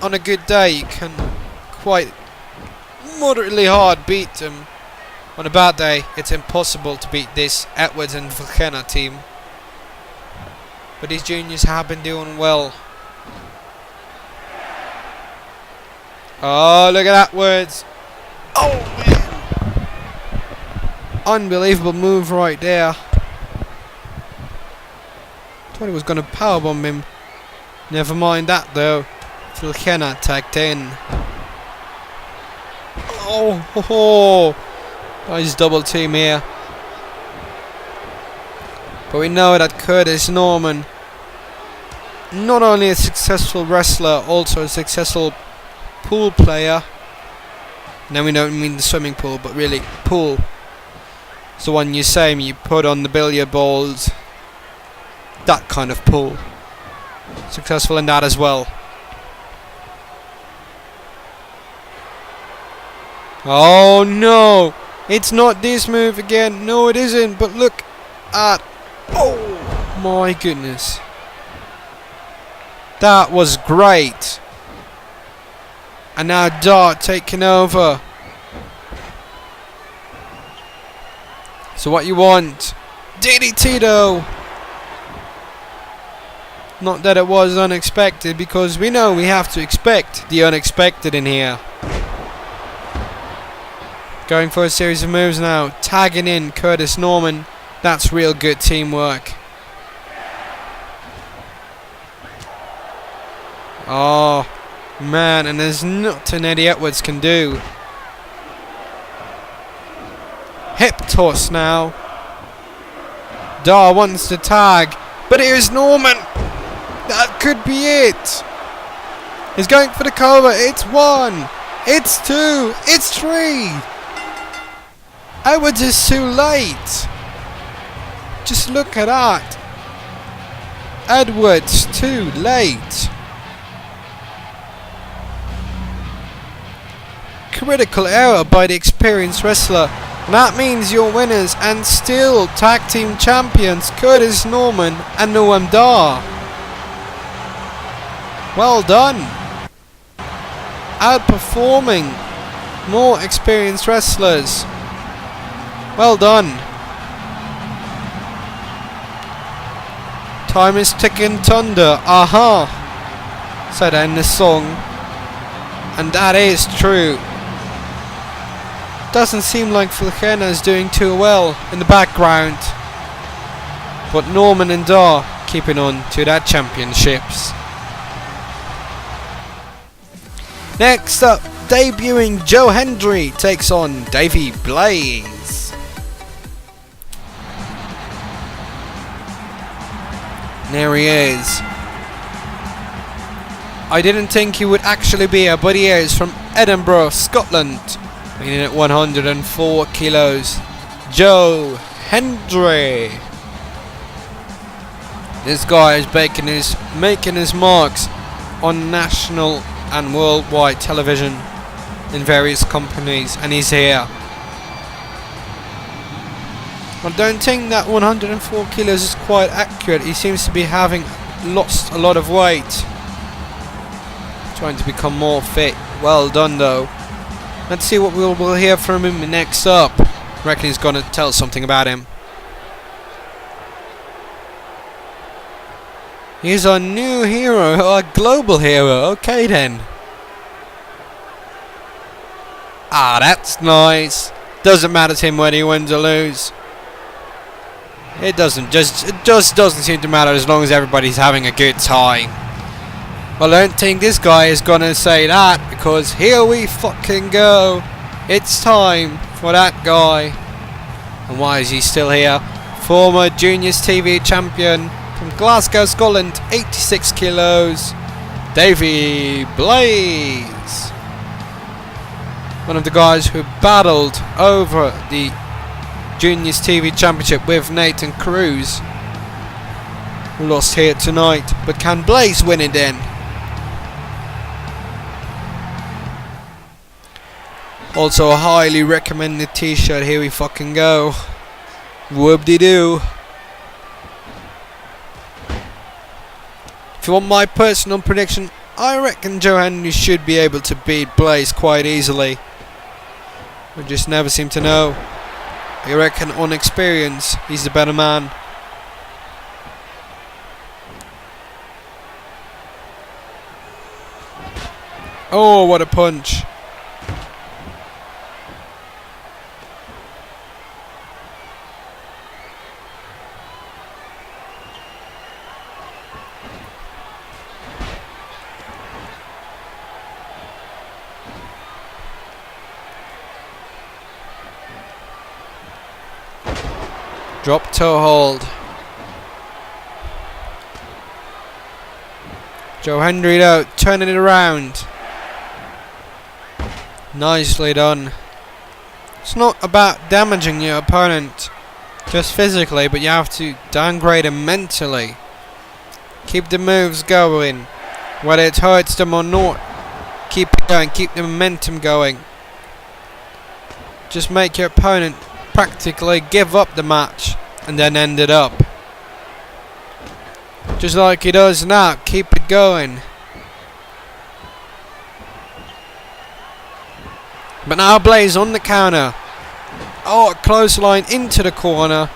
on a good day. You can quite moderately hard beat them. On a bad day, it's impossible to beat this Edwards and Vulcana team. But these juniors have been doing well. Oh, look at Edwards! Oh man! Unbelievable move right there. Thought he was going to powerbomb him. Never mind that though. Vulcana tagged in. Oh, ho, ho. Nice double team here. But we know that Curtis Norman, not only a successful wrestler, also a successful pool player. Now we don't mean the swimming pool, but really pool. It's the one you put on the billiard balls. That kind of pool. Successful in that as well. Oh no! It's not this move again. No, it isn't. But look at... Oh my goodness. That was great. And now Dart taking over. So what you want? DDT though. Not that it was unexpected, because we know we have to expect the unexpected in here. Going for a series of moves now. Tagging in Curtis Norman. That's real good teamwork. Oh man, and there's nothing Eddie Edwards can do. Hip toss now. Dar wants to tag, but here's Norman. That could be it. He's going for the cover. It's 1. It's 2. It's 3. Edwards is too late. Just look at that. Edwards too late. Critical error by the experienced wrestler. And that means your winners and still tag team champions Curtis Norman and Noam Dar. Well done. Outperforming more experienced wrestlers. Well done. Time is ticking thunder. Aha. Said in the song. And that is true. Doesn't seem like Vulcana is doing too well in the background. But Norman and Dar keeping on to that championships. Next up, debuting Joe Hendry takes on Davey Blaze. There he is. I didn't think he would actually be here, but he is from Edinburgh, Scotland. Weighing in at 104 kilos. Joe Hendry. This guy is making his marks on national and worldwide television in various companies, and he's here. I don't think that 104 kilos is quite accurate. He seems to be having lost a lot of weight, trying to become more fit. Well done though. Let's see what we'll hear from him next up. I reckon he's gonna tell something about him. He's a new hero, a global hero. Okay then. Ah, that's nice. Doesn't matter to him whether he wins or lose. It just doesn't seem to matter as long as everybody's having a good time. Well, I don't think this guy is gonna say that, because here we fucking go. It's time for that guy. And why is he still here? Former Juniors TV champion from Glasgow, Scotland, 86 kilos, Davey Blaze. One of the guys who battled over the Juniors TV Championship with Nathan Cruz, who lost here tonight. But can Blaze win it then? Also a highly recommended t-shirt. Here we fucking go. Whoop-de-doo. you want my personal prediction, I reckon Joe Henry should be able to beat Blaze quite easily. We just never seem to know. I reckon on experience, he's the better man. Oh, what a punch. Drop toe hold. Joe Henry though, turning it around. Nicely done. It's not about damaging your opponent just physically, but you have to downgrade him mentally. Keep the moves going. Whether it hurts them or not, keep it going, keep the momentum going. Just make your opponent practically give up the match and then end it up. Just like he does now, keep it going. But now Blaze on the counter. Oh, a close line into the corner.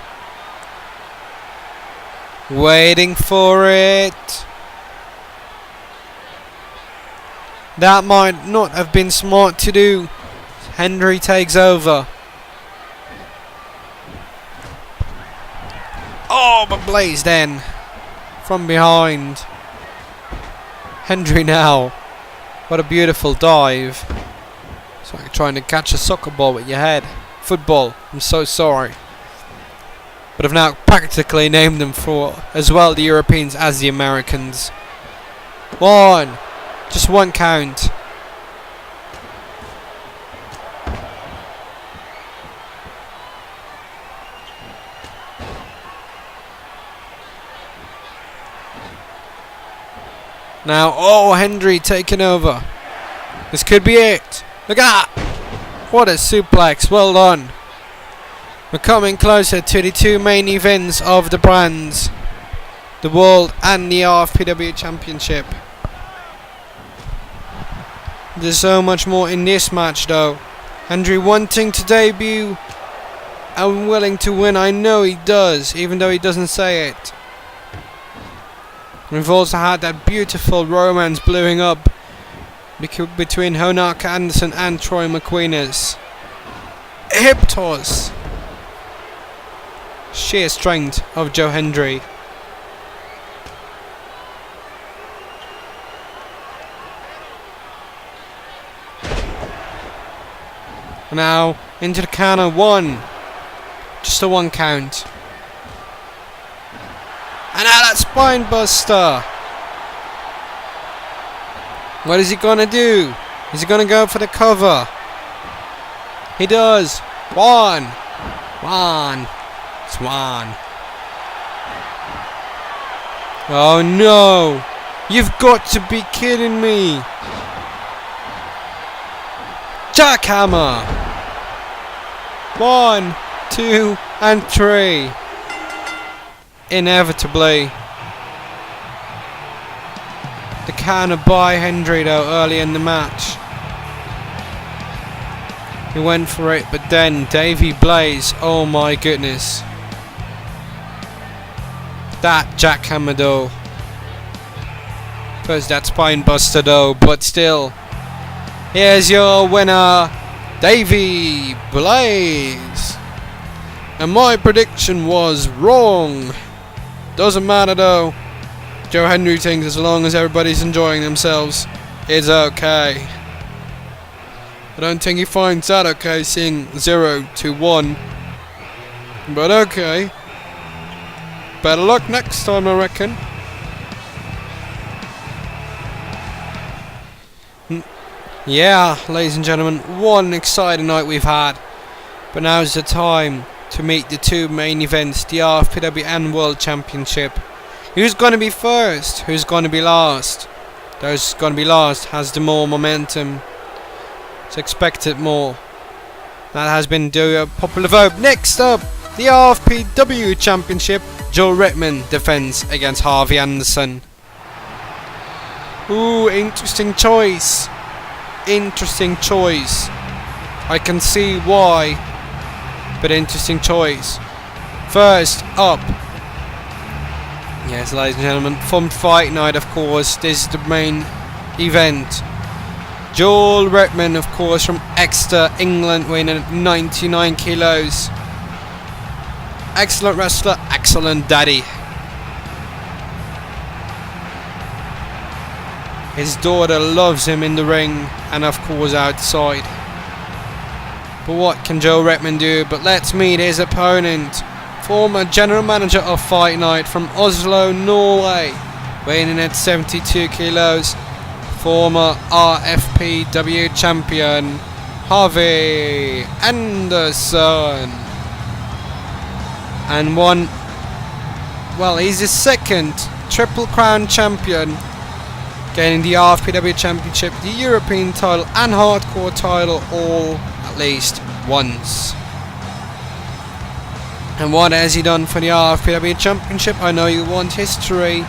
Waiting for it. That might not have been smart to do. Henry takes over. Oh, but Blaze then. From behind. Henry now. What a beautiful dive. It's like trying to catch a soccer ball with your head. Football. I'm so sorry. But I've now practically named them for as well the Europeans as the Americans. One. Just one count. Now, oh, Henry taking over. This could be it. Look at that. What a suplex. Well done. We're coming closer to the two main events of the brands. The World and the RFPW Championship. There's so much more in this match though. Henry wanting to debut and willing to win. I know he does, even though he doesn't say it. We've also had that beautiful romance blowing up between Honaka Anderson and Troy McQueeners. Hip toss. Sheer strength of Joe Henry. Now into the counter. One. Just a one count. And now that spine buster. What is he gonna do? Is he gonna go for the cover? He does. One. It's one. Oh no. You've got to be kidding me. Jackhammer. 1, 2, and 3. Inevitably. The counter by Henry though early in the match. He went for it, but then Davey Blaze, oh my goodness. That jackhammer though. First that spine buster though, but still. Here's your winner, Davey Blaze. And my prediction was wrong. Doesn't matter though. Joe Henry thinks as long as everybody's enjoying themselves, it's okay. I don't think he finds that okay, seeing 0 to 1. But okay. Better luck next time, I reckon. Yeah, ladies and gentlemen, what an exciting night we've had. But now's the time to meet the two main events, the RFPW and World Championship. Who's going to be first? Who's going to be last? Those going to be last has the more momentum. It's expected more. That has been the popular vote. Next up, the RFPW Championship. Joel Redman defends against Harvey Anderson. Ooh, interesting choice. Interesting choice. I can see why, but interesting choice. First up, yes, ladies and gentlemen, from Fight Night, of course, this is the main event. Joel Redman, of course, from Exeter, England, weighing in at 99 kilos. Excellent wrestler, excellent daddy. His daughter loves him in the ring and of course outside. But what can Joe Redman do? But let's meet his opponent. Former general manager of Fight Night from Oslo, Norway, weighing in at 72 kilos. Former RFPW champion, Harvey Anderson. And he's the second Triple Crown champion, gaining the RFPW Championship, the European title and Hardcore title all at least once. And what has he done for the RFPW Championship? I know you want history.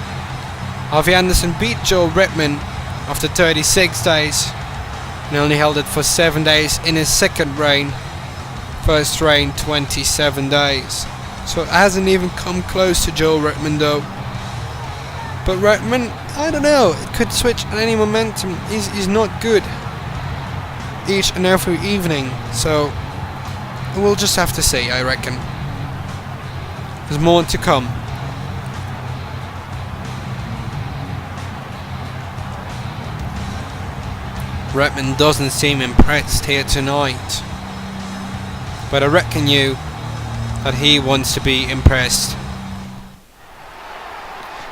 Harvey Anderson beat Joe Redman after 36 days and only held it for 7 days in his second reign. First reign 27 days. So it hasn't even come close to Joe Redman though. But Redman, I don't know, it could switch at any momentum. He's not good each and every evening, so we'll just have to see, I reckon. There's more to come. Redman doesn't seem impressed here tonight, but I reckon that he wants to be impressed.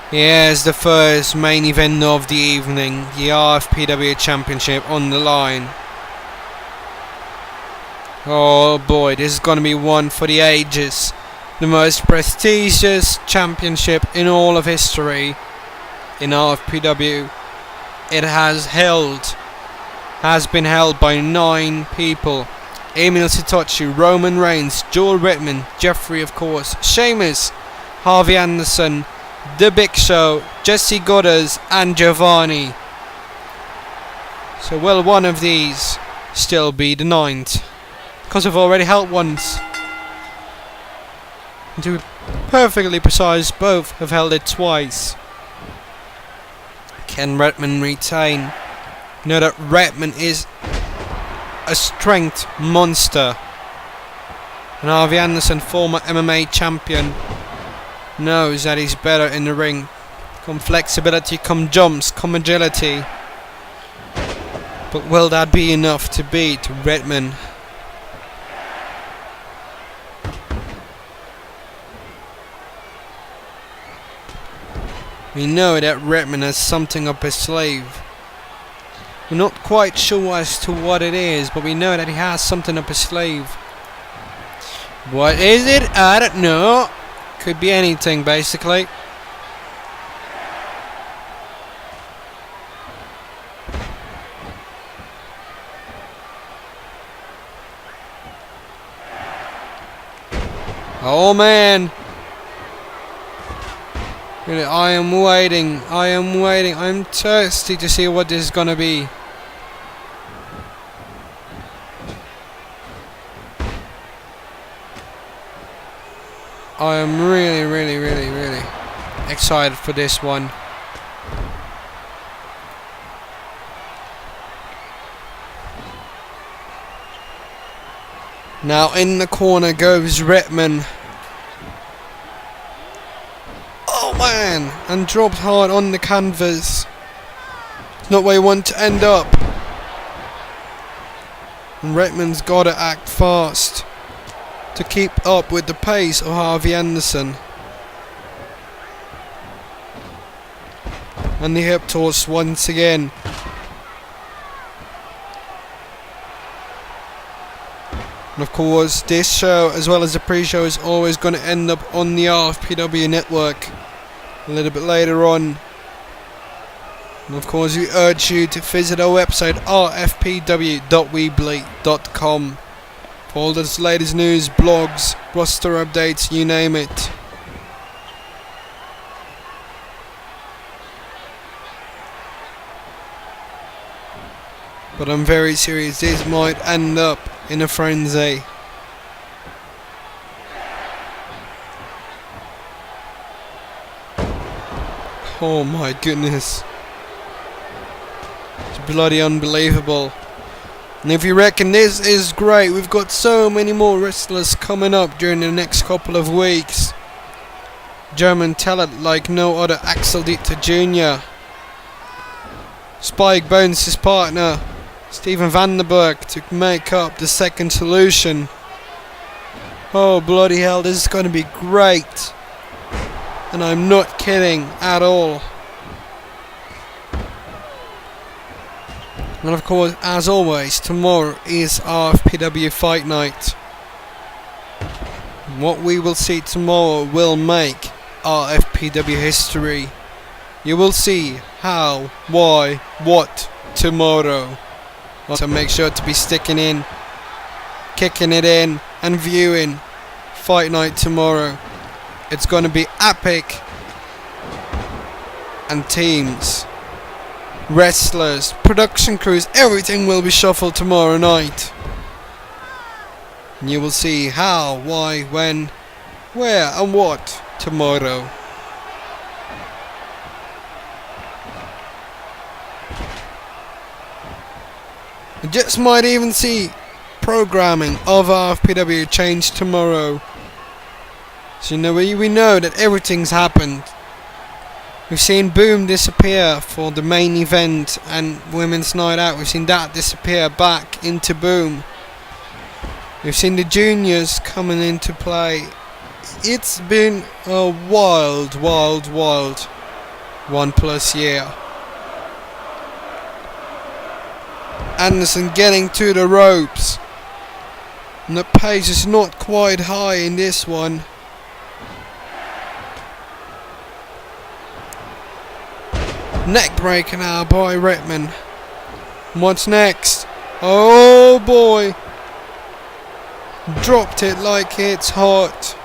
Here's the first main event of the evening, the RFPW Championship on the line. Oh boy, this is going to be one for the ages. The most prestigious championship in all of history in RFPW. It has been held by 9 people. Emil Sitochi, Roman Reigns, Joel Redman, Jeffrey of course, Sheamus, Harvey Anderson, The Big Show, Jesse Goddard and Giovanni. So will one of these still be the 9th? Because we've already held once. And to be perfectly precise, both have held it twice. Can Redman retain? You know that Redman is a strength monster. And Harvey Anderson, former MMA champion, knows that he's better in the ring. Come flexibility, come jumps, come agility. But will that be enough to beat Redman? We know that Redman has something up his sleeve. We're not quite sure as to what it is, but we know that he has something up his sleeve. What is it? I don't know. Could be anything, basically. Oh man. Really, I am waiting. I'm thirsty to see what this is gonna be. I am really excited for this one. Now in the corner goes Redman. Oh man! And dropped hard on the canvas. It's not where you want to end up. And Redman's got to act fast to keep up with the pace of Harvey Anderson. And the hip toss once again. And of course, this show, as well as the pre-show, is always going to end up on the RFPW network a little bit later on. And of course, we urge you to visit our website, rfpw.weebly.com, for all the latest news, blogs, roster updates, you name it. but I'm very serious. This might end up in a frenzy. Oh my goodness. It's bloody unbelievable. And if you reckon this is great, we've got so many more wrestlers coming up during the next couple of weeks. German talent like no other, Axel Dieter Jr. Spike Bones, his partner, Steven Vandenberg, to make up the second solution. Oh bloody hell, this is going to be great. And I'm not kidding at all. And of course, as always, tomorrow is RFPW Fight Night. What we will see tomorrow will make RFPW history. You will see how, why, what tomorrow. So make sure to be sticking in, kicking it in, and viewing Fight Night tomorrow. It's going to be epic. And teams, wrestlers, production crews, everything will be shuffled tomorrow night. And you will see how, why, when, where and what tomorrow. You just might even see programming of RFPW change tomorrow. So you know, we know that everything's happened. We've seen Boom disappear for the main event and Women's Night Out. We've seen that disappear back into Boom. We've seen the juniors coming into play. It's been a wild 1+ year. Anderson getting to the ropes. And the pace is not quite high in this one. Neck breaker now by Redman. What's next? Oh boy. Dropped it like it's hot.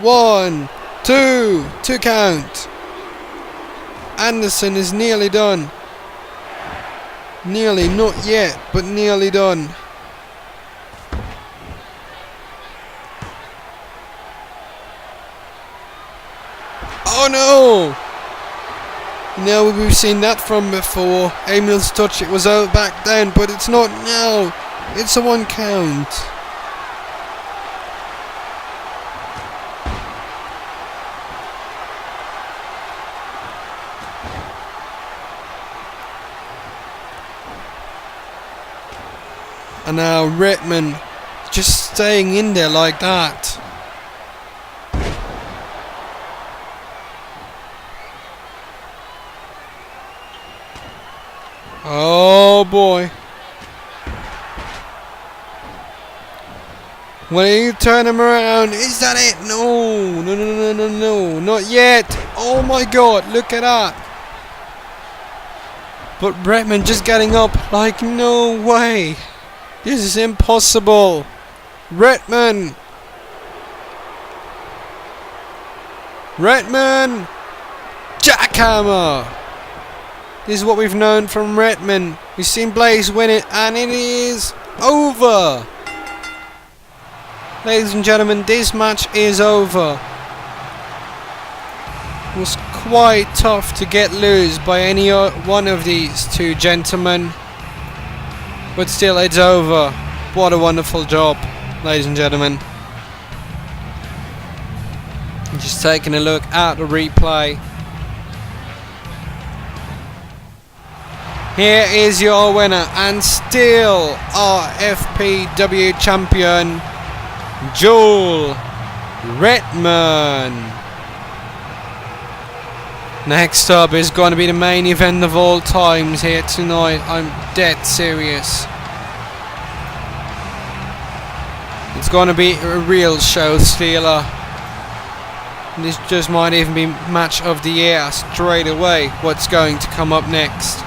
One, two count. Anderson is nearly done. Nearly, not yet, but nearly done. Oh no! Now we've seen that from before. Emil's touch, it was out back then, but it's not now. It's a 1 count. And now Redman just staying in there like that. Oh boy. When you turn him around, is that it? No, not yet. Oh my god, look at that. But Redman just getting up like, no way. This is impossible. Redman. Jackhammer. This is what we've known from Redman. We've seen Blaze win it, and it is over. Ladies and gentlemen, this match is over. It was quite tough to get loose by any one of these two gentlemen. But still, it's over. What a wonderful job, ladies and gentlemen. Just taking a look at the replay. Here is your winner and still RFPW champion, Joel Redman. Next up is going to be the main event of all times here tonight. I'm dead serious. It's going to be a real show stealer. This just might even be match of the year straight away. What's going to come up next?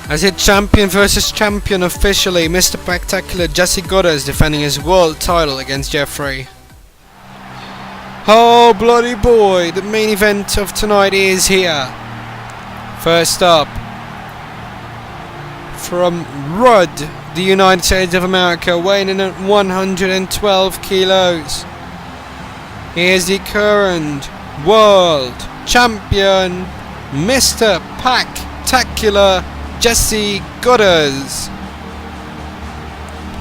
As it champion versus champion officially, Mr. Spectacular Jesse Goddard is defending his world title against Jeffrey. Oh bloody boy, the main event of tonight is here. First up, from Rudd, the United States of America, weighing in at 112 kilos. Here's the current world champion, Mr. Pack-tacular Jesse Goddard.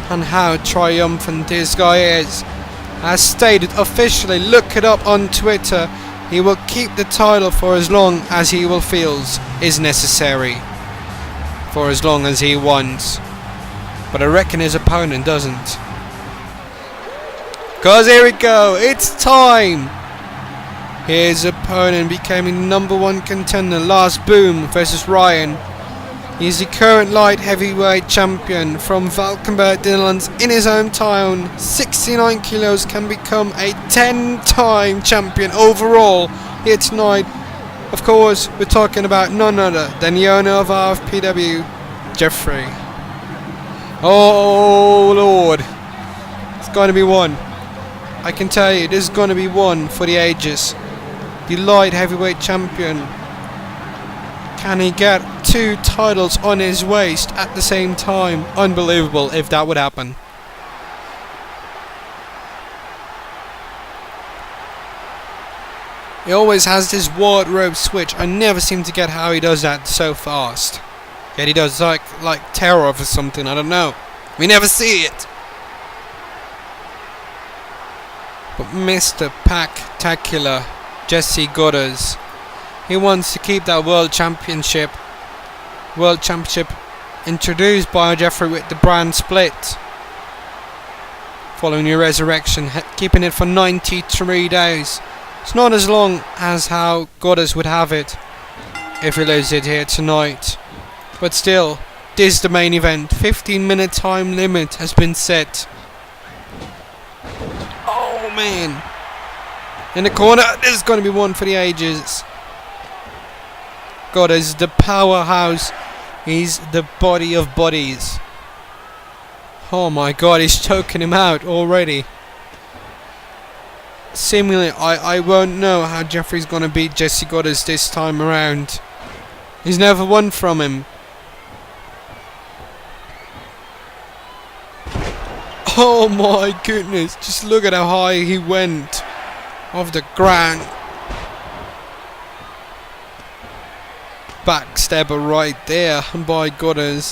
And how triumphant this guy is. As stated officially, look it up on Twitter, he will keep the title for as long as he feels is necessary. For as long as he wants. But I reckon his opponent doesn't. Cause here we go, it's time! His opponent became the #1 contender, Lars Boom versus Ryan. He's the current light heavyweight champion from Valkenburg, Netherlands, in his hometown. 69 kilos, can become a 10-time champion overall here tonight. Of course, we're talking about none other than the owner of RFPW, Jeffrey. Oh Lord, it's going to be one. I can tell you, this is going to be one for the ages. The light heavyweight champion. Can he get 2 titles on his waist at the same time? Unbelievable if that would happen. He always has this wardrobe switch. I never seem to get how he does that so fast. Yet he does like terror or something, I don't know. We never see it. But Mr. Pack-tacular Jesse Goddard, he wants to keep that world championship introduced by Jeffrey with the brand split. Following your resurrection, keeping it for 93 days. It's not as long as how Goddard would have it if he loses it here tonight. But still, this is the main event. 15-minute time limit has been set. Oh man. In the corner, this is going to be one for the ages. Goddard is the powerhouse. He's the body of bodies. Oh my god, he's choking him out already. Seemingly, I won't know how Jeffrey's going to beat Jesse Goddard this time around. He's never won from him. Oh my goodness, just look at how high he went off the ground. Backstabber right there by Goddard.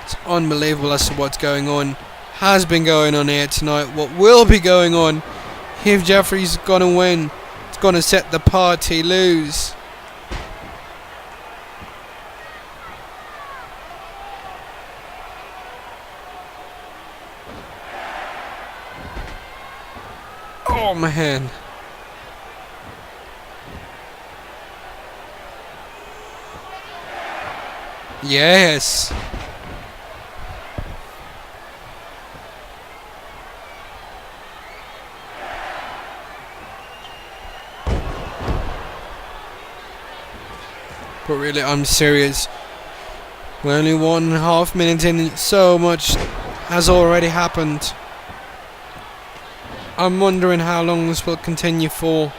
It's unbelievable as to what's going on. Has been going on here tonight. What will be going on if Jeffrey's gonna win? It's gonna set the party loose. Oh man. Yes. But really, I'm serious. We're only 1.5 minutes in, so much has already happened. I'm wondering how long this will continue for.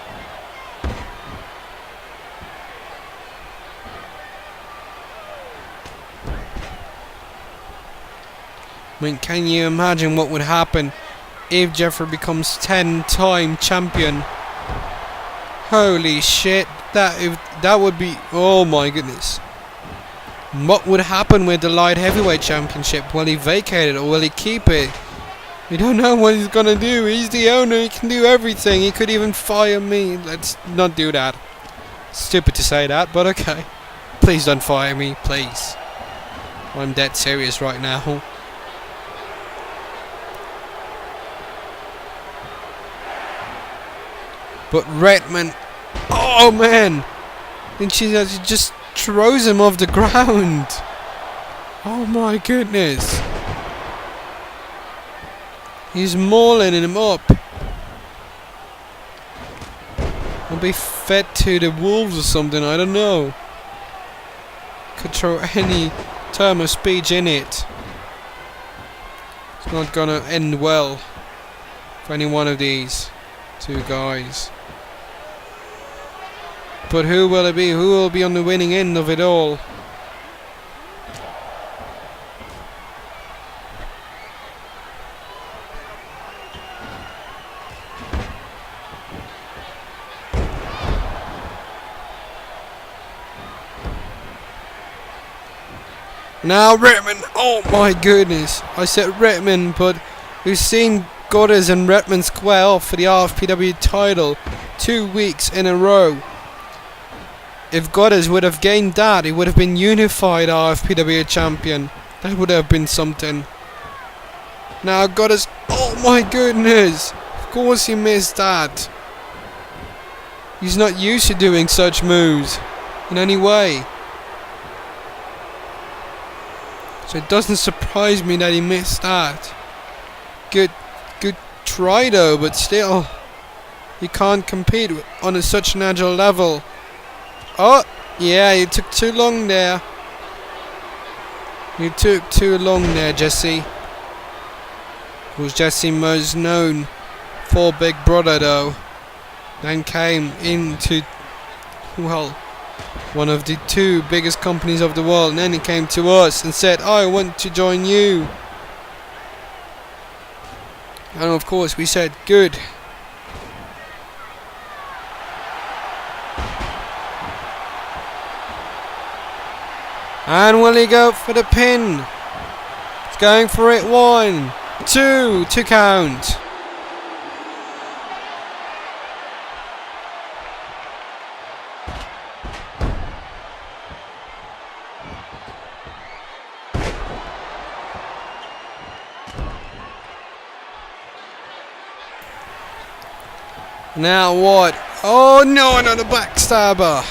I mean, can you imagine what would happen if Jeffrey becomes 10-time champion? Holy shit, that would be, oh my goodness. What would happen with the light heavyweight championship? Will he vacate it or will he keep it? We don't know what he's gonna do. He's the owner, he can do everything. He could even fire me. Let's not do that. Stupid to say that, but okay. Please don't fire me, please. I'm dead serious right now. But Redman, oh man, and she just throws him off the ground. Oh my goodness. He's mauling him up. He'll be fed to the wolves or something, I don't know. Could throw any term of speech in it. It's not gonna end well for any one of these two guys. But who will it be? Who will be on the winning end of it all? Now Redmond, oh my goodness, I said Redmond, but we've seen Goddard and Redmond square off for the RFPW title 2 weeks in a row. If Goddard would have gained that, he would have been unified RFPW champion. That would have been something. Now Goddard, oh my goodness, of course he missed that. He's not used to doing such moves in any way. So it doesn't surprise me that he missed that. Good try though, but still, you can't compete on such an agile level. Oh, yeah, you took too long there. You took too long there, Jesse. Was Jesse most known for Big Brother though. Then came into, well, one of the two biggest companies of the world, and then he came to us and said, I want to join you. And of course we said, good. And will he go for the pin? He's going for it. 1, 2, to count. Now what? Oh no, another backstabber.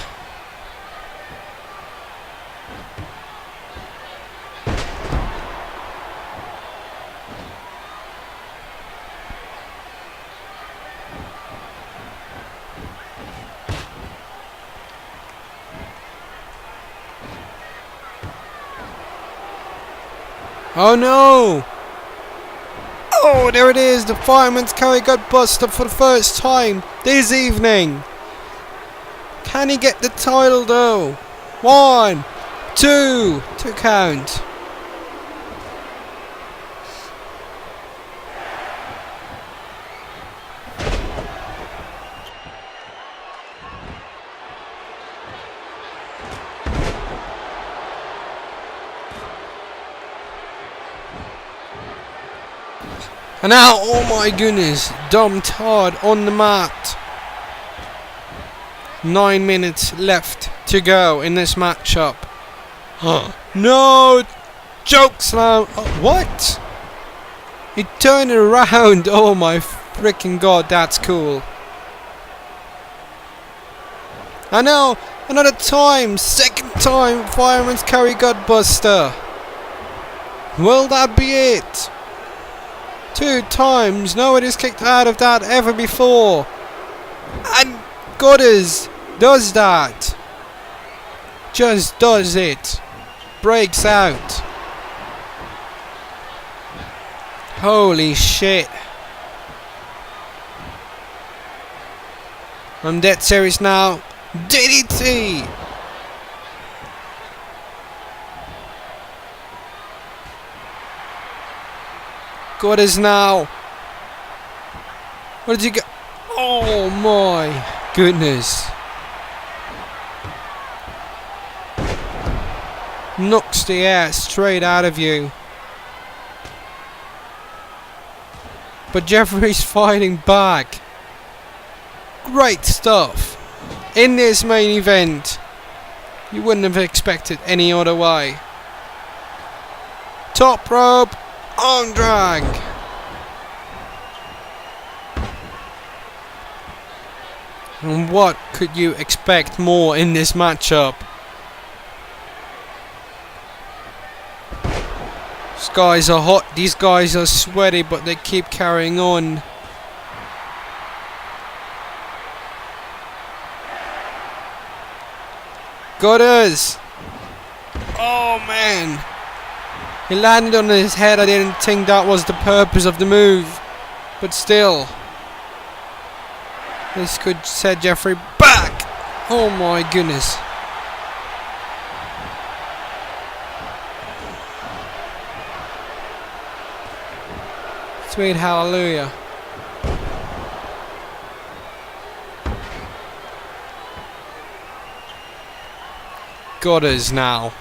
Oh no! Oh, there it is, the fireman's carry got busted for the first time this evening. Can he get the title though? 1, 2, to count. And now, oh my goodness, dumped hard on the mat. 9 minutes left to go in this matchup. No! Choke slam! Oh, what? He turned it around. Oh my freaking god, that's cool. And now, another time, second time, fireman's carry gutbuster. Will that be it? 2 times, nobody's kicked out of that ever before. And Goddard does that. Just does it. Breaks out. Holy shit. I'm dead serious now. DDT! Goddard now. What did you get? Oh my goodness. Knocks the air straight out of you. But Jeffrey's fighting back. Great stuff. In this main event. You wouldn't have expected any other way. Top rope. Arm drag. And what could you expect more in this matchup? These guys are hot, these guys are sweaty, but they keep carrying on. Goddard! Oh man! He landed on his head. I didn't think that was the purpose of the move. But still, this could set Jeffrey back. Oh my goodness. Sweet hallelujah. Got us now.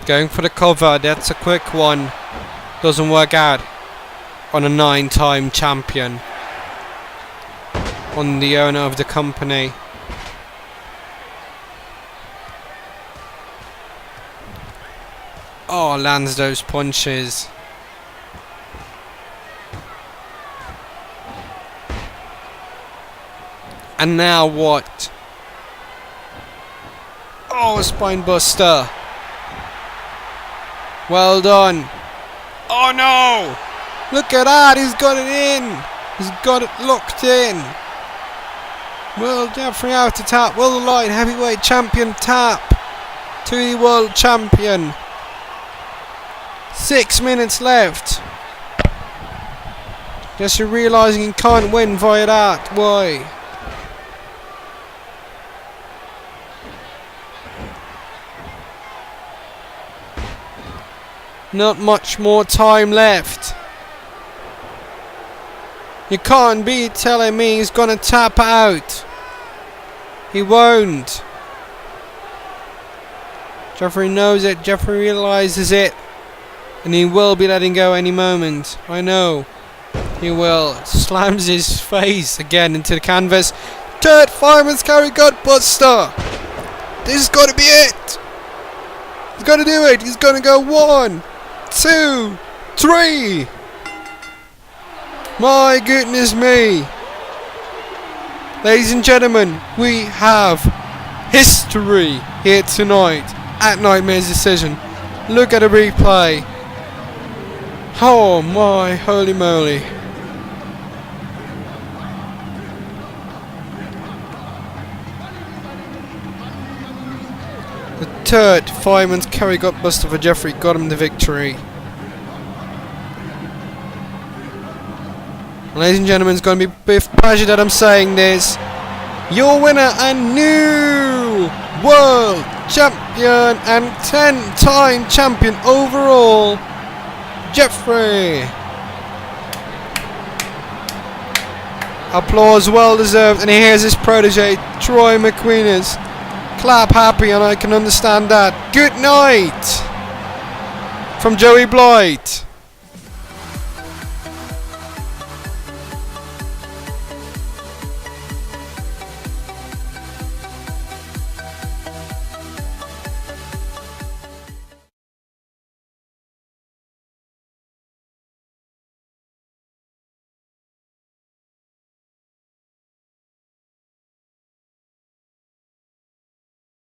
Going for the cover, that's a quick one. Doesn't work out on a 9-time champion. On the owner of the company. Oh, lands those punches. And now what? Oh, a spine buster. Well done. Oh no! Look at that, he's got it in. He's got it locked in. Will Jeffrey out to tap? Will the light heavyweight champion tap to the world champion? 6 minutes left. Just realising he can't win via that. Why? Not much more time left. You can't be telling me he's gonna tap out. He won't. Jeffrey knows it. Jeffrey realises it. And he will be letting go any moment. I know. He will. Slams his face again into the canvas. Third fireman's carry gutbuster. This has got to be it. He's got to do it. He's going to go 1, 2, 3. My goodness me. Ladies and gentlemen, we have history here tonight at Nightmare's Decision. Look at the replay. Oh my holy moly. The third fireman's carry gutbuster for Jeffrey got him the victory. Ladies and gentlemen, it's going to be with pleasure that I'm saying this. Your winner and new world champion and 10-time champion overall, Jeffrey. Applause well deserved, and here's his protege, Troy McQueeners. Clap happy, and I can understand that. Good night from Joey Blight.